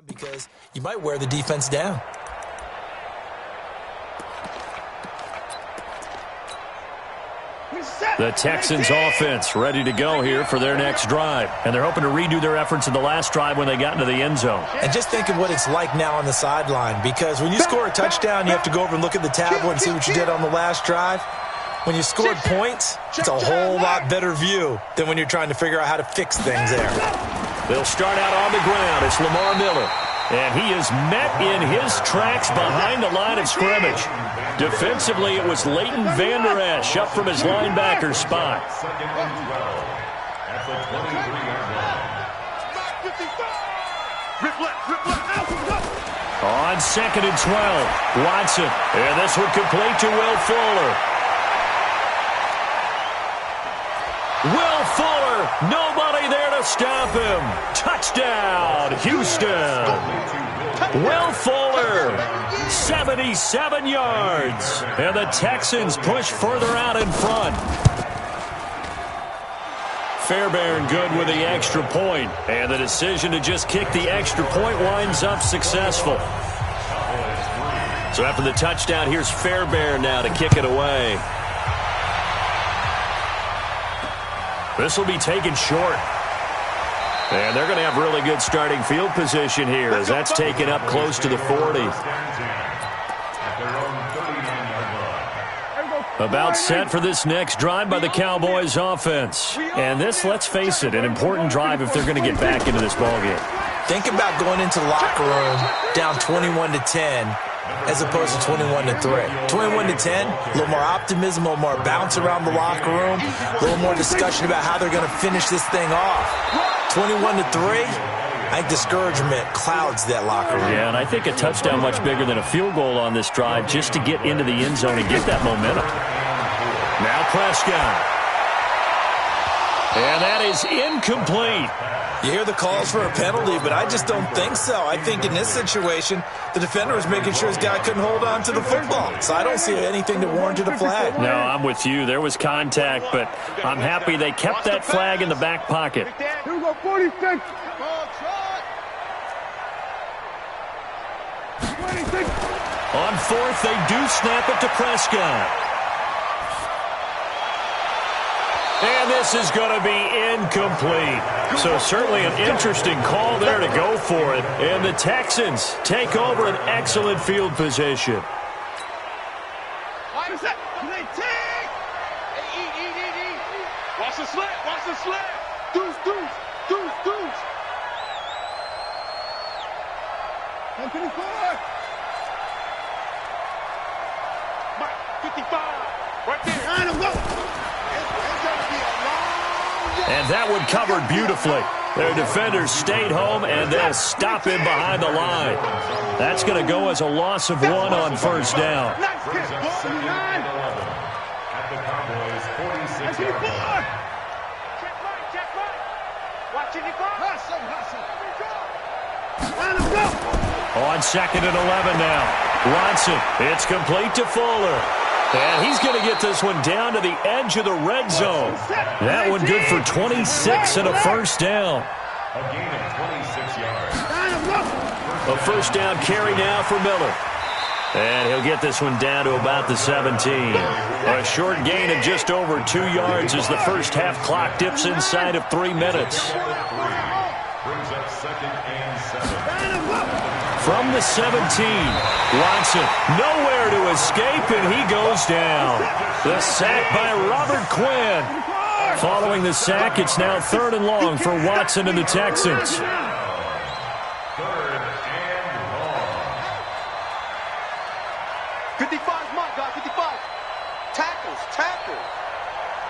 Because you might wear the defense down. The Texans offense ready to go here for their next drive. And they're hoping to redo their efforts in the last drive when they got into the end zone. And just think of what it's like now on the sideline, because when you score a touchdown, you have to go over and look at the tablet and see what you did on the last drive. When you scored points, it's a whole lot better view than when you're trying to figure out how to fix things there. They'll start out on the ground. It's Lamar Miller. And he is met in his tracks behind the line of scrimmage. Defensively, it was Leighton Vander Esch up from his linebacker spot. Second and 12 at the 23-yard line. On second and 12, Watson. And this one complete to Will Fuller. Will Fuller, nobody there to stop him. Touchdown, Houston. Will Fuller, 77 yards. And the Texans push further out in front. Fairbairn good with the extra point. And the decision to just kick the extra point winds up successful. So after the touchdown, here's Fairbairn now to kick it away. This will be taken short. And they're going to have really good starting field position here as that's taken up close to the 40. About set for this next drive by the Cowboys offense. And this, let's face it, an important drive if they're going to get back into this ballgame. Think about going into the locker room down 21-10 as opposed to 21-3. 21-10, a little more optimism, a little more bounce around the locker room, a little more discussion about how they're going to finish this thing off. 21-3, I think discouragement clouds that locker room. Yeah, and I think a touchdown much bigger than a field goal on this drive just to get into the end zone and get that momentum. Now Prescott. And that is incomplete. You hear the calls for a penalty, but I just don't think so. I think in this situation, the defender was making sure his guy couldn't hold on to the football. So I don't see anything that warranted a flag. No, I'm with you. There was contact, but I'm happy they kept that flag in the back pocket. Here we go, 46. 26. On fourth, they do snap it to Prescott. And this is going to be incomplete. So certainly an interesting call there to go for it. And the Texans take over an excellent field position. Watch the slip. Watch the slip. Deuce. 125. Mike, 55. Right there. And that one covered beautifully. Their defenders stayed home, and they'll stop him behind the line. That's going to go as a loss of 1 on first down. At the Cowboys' 46-yard line. Check right. Watching your ball. On second and 11 now. Watson, it's complete to Fuller. And he's going to get this one down to the edge of the red zone. That one good for 26 and a first down. A gain of 26 yards. A first down carry now for Miller. And he'll get this one down to about the 17. A short gain of just over 2 yards as the first half clock dips inside of 3 minutes. Brings up second and 7. From the 17, Watson nowhere to escape, and he goes down. The sack by Robert Quinn. Following the sack, it's now 3rd and long for Watson and the Texans. 3rd and long. 55, Mike, guys, 55. Tackles.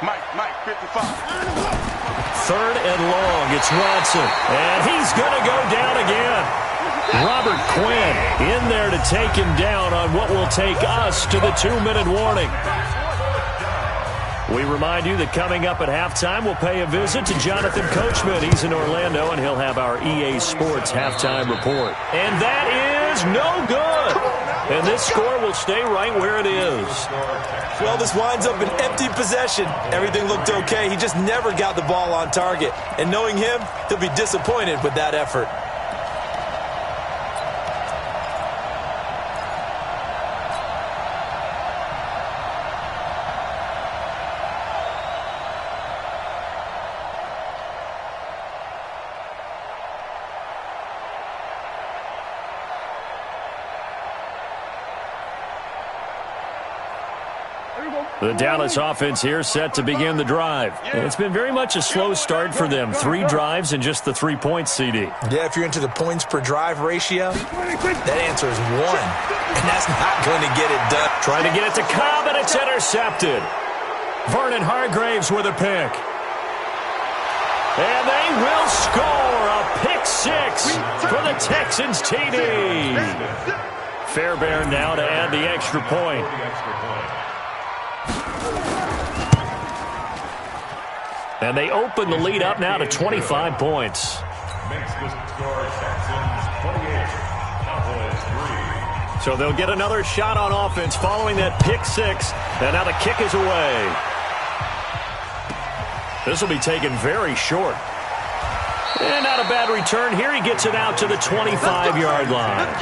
Mike, 55. 3rd and long, it's Watson. And he's going to go down again. Robert Quinn in there to take him down on what will take us to the 2-minute warning. We remind you that coming up at halftime, we'll pay a visit to Jonathan Coachman. He's in Orlando, and he'll have our EA Sports halftime report. And that is no good. And this score will stay right where it is. Well, this winds up an empty possession. Everything looked okay. He just never got the ball on target. And knowing him, he'll be disappointed with that effort. The Dallas offense here set to begin the drive. It's been very much a slow start for them. 3 drives and just the 3 points, CD. Yeah, if you're into the points per drive ratio, that answer is 1. And that's not going to get it done. Trying to get it to Cobb, and it's intercepted. Vernon Hargraves with a pick. And they will score a pick 6 for the Texans TD. Fairbairn now to add the extra point. And they open the lead up now to 25 points. Makes the score Texans 28, Cowboys 3. So they'll get another shot on offense following that pick 6. And now the kick is away. This will be taken very short. And not a bad return here. He gets it out to the 25-yard line. At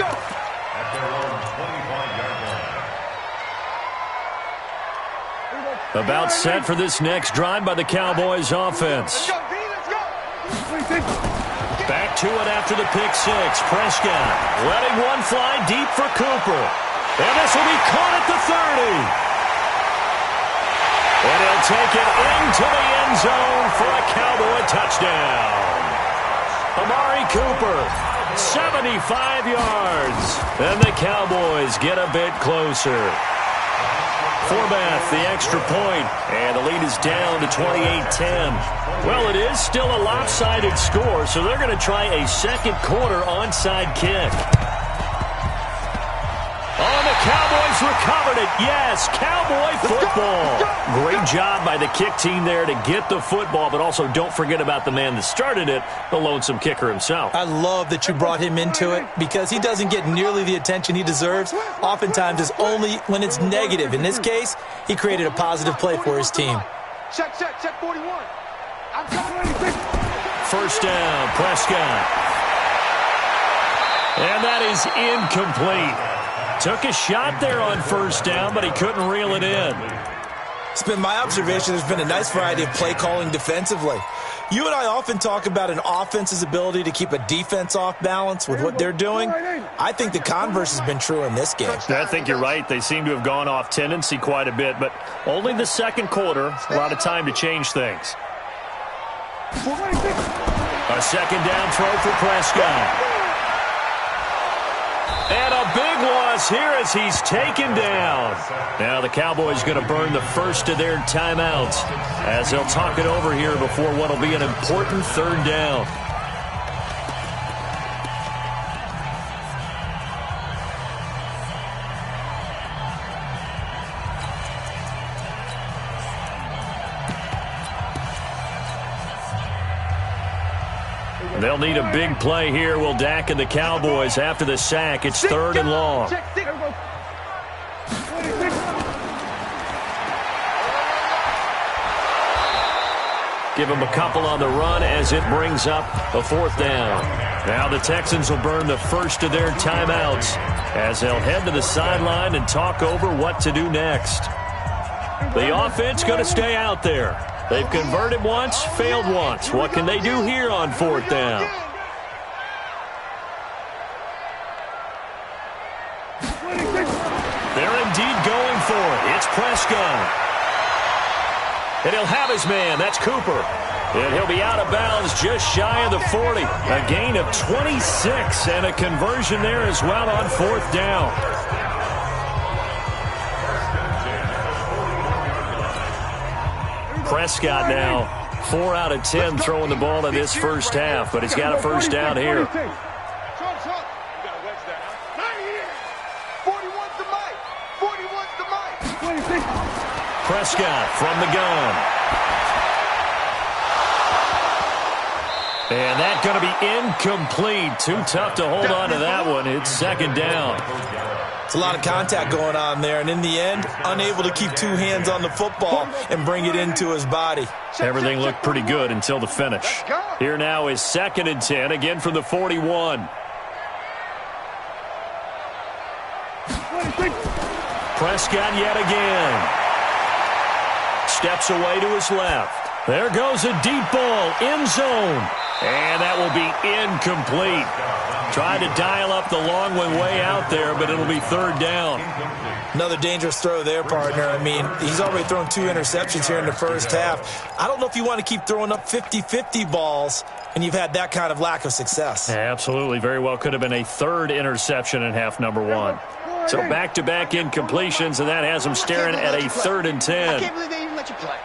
their own 25-yard line. About set for this next drive by the Cowboys offense. Back to it after the pick 6. Prescott letting one fly deep for Cooper. And this will be caught at the 30. And he'll take it into the end zone for a Cowboy touchdown. Amari Cooper, 75 yards. And the Cowboys get a bit closer. Forbath, the extra point, and the lead is down to 28-10. Well, it is still a lopsided score, so they're going to try a second quarter onside kick. Oh, and the Cowboys recovered it. Yes, Cowboy football. Great job by the kick team there to get the football, but also don't forget about the man that started it, the lonesome kicker himself. I love that you brought him into it because he doesn't get nearly the attention he deserves. Oftentimes it's only when it's negative. In this case, he created a positive play for his team. Check 41. I'm coming. First down, Prescott. And that is incomplete. Took a shot there on first down, but he couldn't reel it in. It's been my observation there's been a nice variety of play calling defensively. You and I often talk about an offense's ability to keep a defense off balance with what they're doing. I think the converse has been true in this game. I think you're right. They seem to have gone off tendency quite a bit, but only the second quarter. A lot of time to change things. A second down throw for Prescott. And a big loss here as he's taken down. Now the Cowboys going to burn the first of their timeouts as they'll talk it over here before what will be an important third down. They'll need a big play here. Will Dak and the Cowboys after the sack. It's 3rd and long. Give him a couple on the run as it brings up a 4th down. Now the Texans will burn the first of their timeouts as they'll head to the sideline and talk over what to do next. The offense going to stay out there. They've converted once, failed once. What can they do here on 4th down? They're indeed going for it. It's Prescott. And he'll have his man. That's Cooper. And he'll be out of bounds just shy of the 40. A gain of 26 and a conversion there as well on 4th down. Prescott now 4 out of 10 throwing the ball in this first half, but he's got a first down here. Prescott from the gun. And that's going to be incomplete. Too tough to hold on to that one. It's 2nd down. It's a lot of contact going on there, and in the end, unable to keep 2 hands on the football and bring it into his body. Everything looked pretty good until the finish. Here now is 2nd and 10, again from the 41. Prescott yet again. Steps away to his left. There goes a deep ball, end zone. And that will be incomplete. Tried to dial up the long one way out there, but it'll be third down. Another dangerous throw there, partner. I mean, he's already thrown 2 interceptions here in the first half. I don't know if you want to keep throwing up 50-50 balls and you've had that kind of lack of success. Absolutely. Very well could have been a third interception in half number 1. So back-to-back incompletions, and that has him staring at a 3rd and 10. I can't believe they even let you play.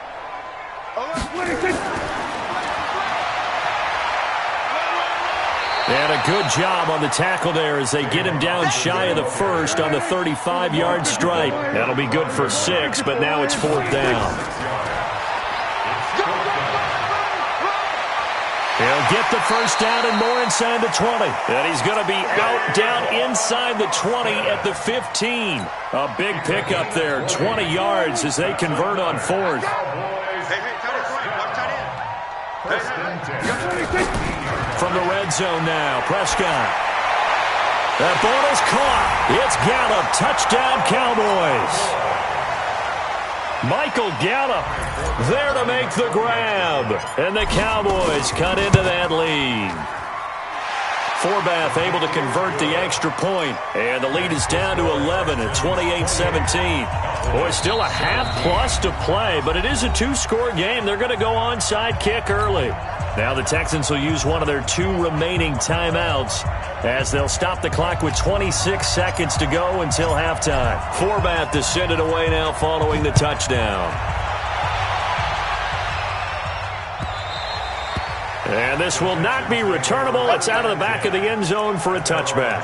And a good job on the tackle there as they get him down shy of the first on the 35-yard stripe. That'll be good for 6, but now it's 4th down. He'll get the first down and more inside the 20. And he's going to be out down inside the 20 at the 15. A big pickup there, 20 yards as they convert on 4th. From the red zone now, Prescott. That ball is caught. It's Gallup. Touchdown, Cowboys. Michael Gallup there to make the grab. And the Cowboys cut into that lead. Forbath able to convert the extra point. And the lead is down to 11 at 28-17. Boy, still a half plus to play, but it is a 2-score game. They're going to go onside kick early. Now the Texans will use one of their 2 remaining timeouts as they'll stop the clock with 26 seconds to go until halftime. Forbath to send it away now following the touchdown. And this will not be returnable. It's out of the back of the end zone for a touchback.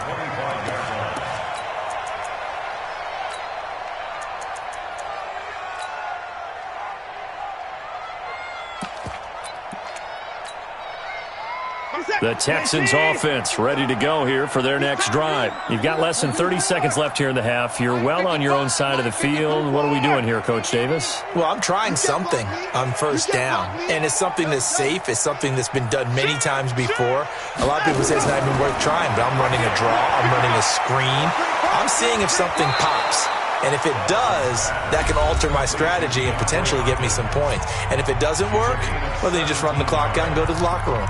The Texans offense ready to go here for their next drive. You've got less than 30 seconds left here in the half. You're well on your own side of the field. What are we doing here, Coach Davis? Well, I'm trying something on first down, and it's something that's safe. It's something that's been done many times before. A lot of people say it's not even worth trying, but I'm running a draw. I'm running a screen. I'm seeing if something pops. And if it does, that can alter my strategy and potentially get me some points. And if it doesn't work, well, then you just run the clock out and go to the locker room.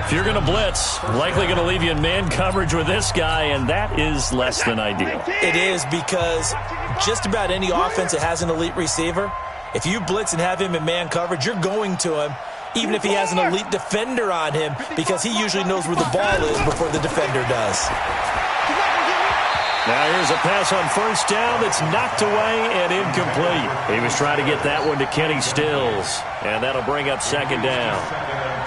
If you're going to blitz, likely going to leave you in man coverage with this guy, and that is less than ideal. It is, because just about any offense that has an elite receiver, if you blitz and have him in man coverage, you're going to him, even if he has an elite defender on him, because he usually knows where the ball is before the defender does. Now here's a pass on first down that's knocked away and incomplete. He was trying to get that one to Kenny Stills, and that'll bring up 2nd down.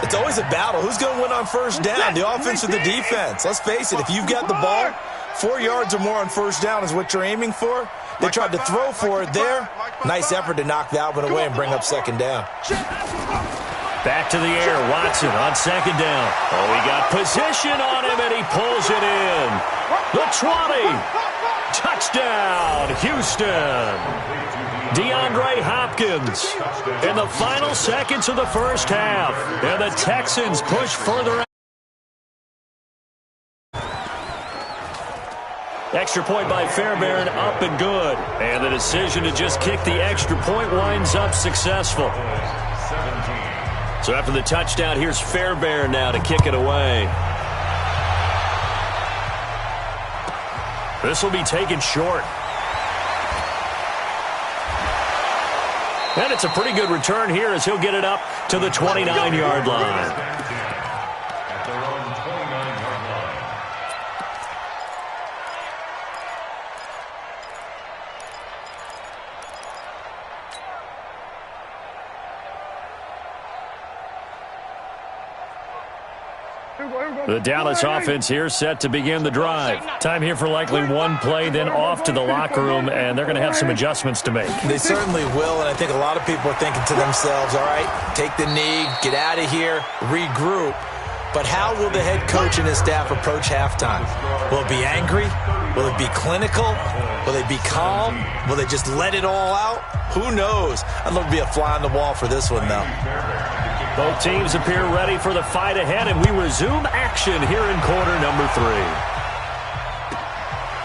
It's always a battle. Who's going to win on first down, the offense or the defense? Let's face it, if you've got the ball, 4 yards or more on first down is what you're aiming for. They tried to throw for it there. Nice effort to knock that one away and bring up 2nd down. Back to the air, Watson on 2nd down. Oh, he got position on him, and he pulls it in. The 20. Touchdown, Houston. DeAndre Hopkins in the final seconds of the first half. And the Texans push further out. Extra point by Fairbairn, up and good. And the decision to just kick the extra point winds up successful. So after the touchdown, here's Fairbairn now to kick it away. This will be taken short. And it's a pretty good return here as he'll get it up to the 29-yard line. At their own 29-yard line. The Dallas offense here set to begin the drive. Time here for likely one play, then off to the locker room, and they're going to have some adjustments to make. They certainly will, and I think a lot of people are thinking to themselves, all right, take the knee, get out of here, regroup. But how will the head coach and his staff approach halftime? Will it be angry? Will it be clinical? Will they be calm? Will they just let it all out? Who knows? I'd love to be a fly on the wall for this one, though. Both teams appear ready for the fight ahead, and we resume action here in quarter number 3.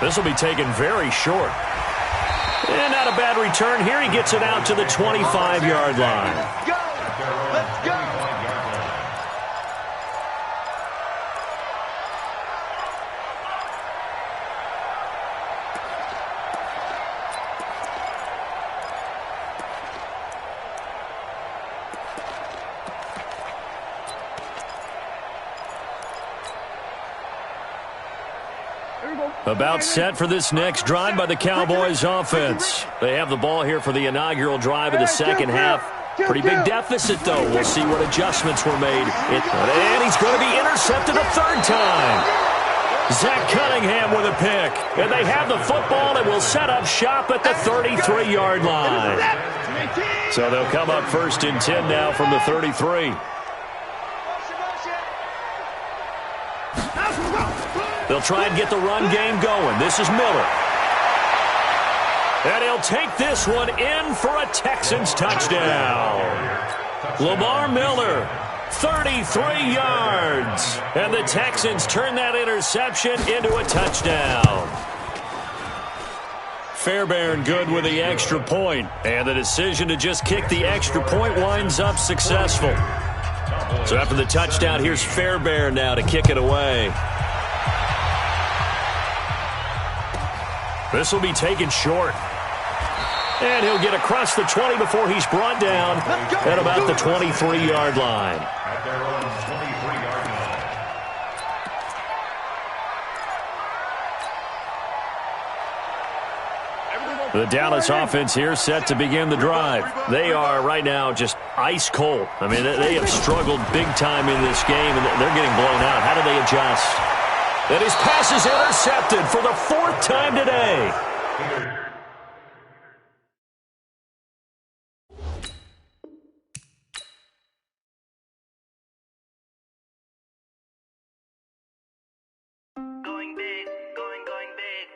This will be taken very short. And not a bad return here. He gets it out to the 25-yard line. Go! Let's go! About set for this next drive by the Cowboys offense. They have the ball here for the inaugural drive of the second half. Pretty big deficit, though. We'll see what adjustments were made. And he's going to be intercepted a third time. Zach Cunningham with a pick. And they have the football and will set up shop at the 33-yard line. So they'll come up 1st and 10 now from the 33. They'll try and get the run game going. This is Miller. And he'll take this one in for a Texans touchdown. Lamar Miller, 33 yards. And the Texans turn that interception into a touchdown. Fairbairn good with the extra point. And the decision to just kick the extra point winds up successful. So after the touchdown, here's Fairbairn now to kick it away. This will be taken short. And he'll get across the 20 before he's brought down at about the 23-yard line. At their own 23-yard line. The Dallas offense here set to begin the drive. They are right now just ice cold. I mean, they have struggled big time in this game, and they're getting blown out. How do they adjust? And his pass is intercepted for the 4th time today. Going big, going big.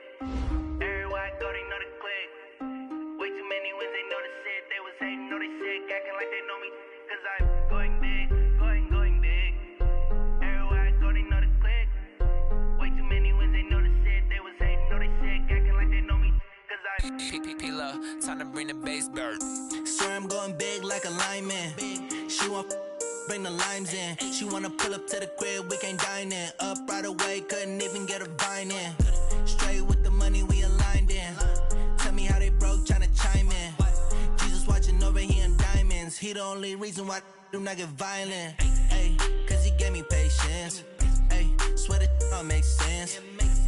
Everywhere I go, they know the click. Way too many wins, they know the shit. They was hating, know they sick, acting like they know me. Cause I'm going big, going big. Everywhere I go, they know the click. Way too many wins, they know the shit. They was hating, know they sick, acting like they know me. Cause I'm P-P-P-Love, time to bring the bass bird. Swear I'm going big like a lineman. She want bring the limes in. She wanna pull up to the crib, we can't dine in. Up right away, couldn't even get a vine in. Straight with the money, we aligned in. Tell me how they broke, tryna chime in. Jesus watching over here in diamonds. He the only reason why I do not get violent. Ay, cause he gave me patience. Ay, swear that all makes sense.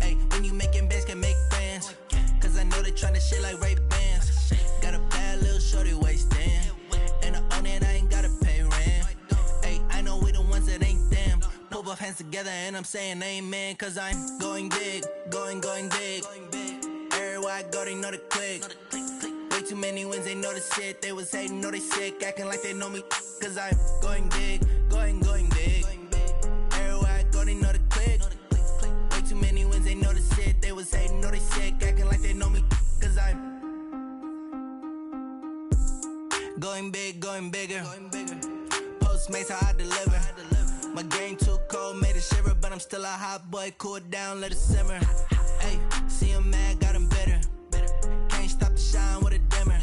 Ay, when you making bands, can make friends. Cause I know they tryna shit like Ray-Bans. Got a bad little shorty wasting. And I own it, I ain't gotta pay rent. Ay, I know we the ones that ain't them. Pull both hands together and I'm saying amen. Cause I'm going big, going big. Everywhere I go, they know the click. Way too many wins, they know the shit. They was hating, know they sick, acting like they know me. Cause I'm going big, going big. Everywhere I go, they know the click. Way too many wins, they know the shit. They was hating, know they sick, acting like they know me. Cause I'm going big, going bigger. Postmates, how I deliver. My game too cold, made it shiver. But I'm still a hot boy, cool it down, let it simmer. Hey, see him mad, got him bitter. Can't stop the shine with a dimmer.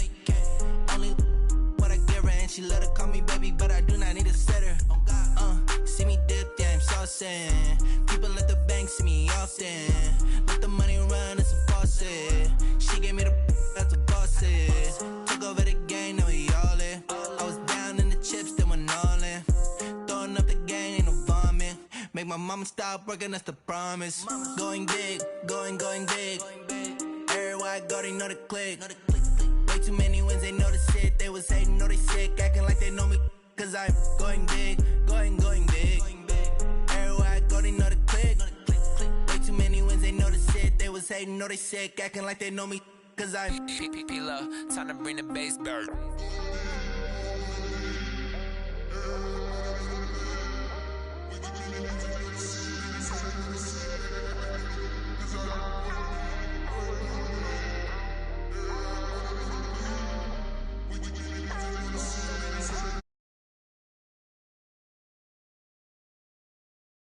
Only what I give her, and she let her call me baby, but I do not need a sitter. See me dip, yeah, I'm saucing. People at the bank see me often. Let the money run, it's a faucet. She gave me the that's a bosses. Took over the game, now we all in. I was down in the chips, then went all in. Throwing up the game, ain't no vomit. Make my mama stop working, that's the promise. Going big, going big. Everywhere I go, they know the click. Way too many wins, they know the shit. They was hating, know they sick, acting like they know me. Cause I'm going big, going big. Everywhere I go, they know the click. Way too many wins, they know the shit. They was hating, know they sick, acting like they know me. Cause I'm P-P-P-Love, time to bring the bass bird.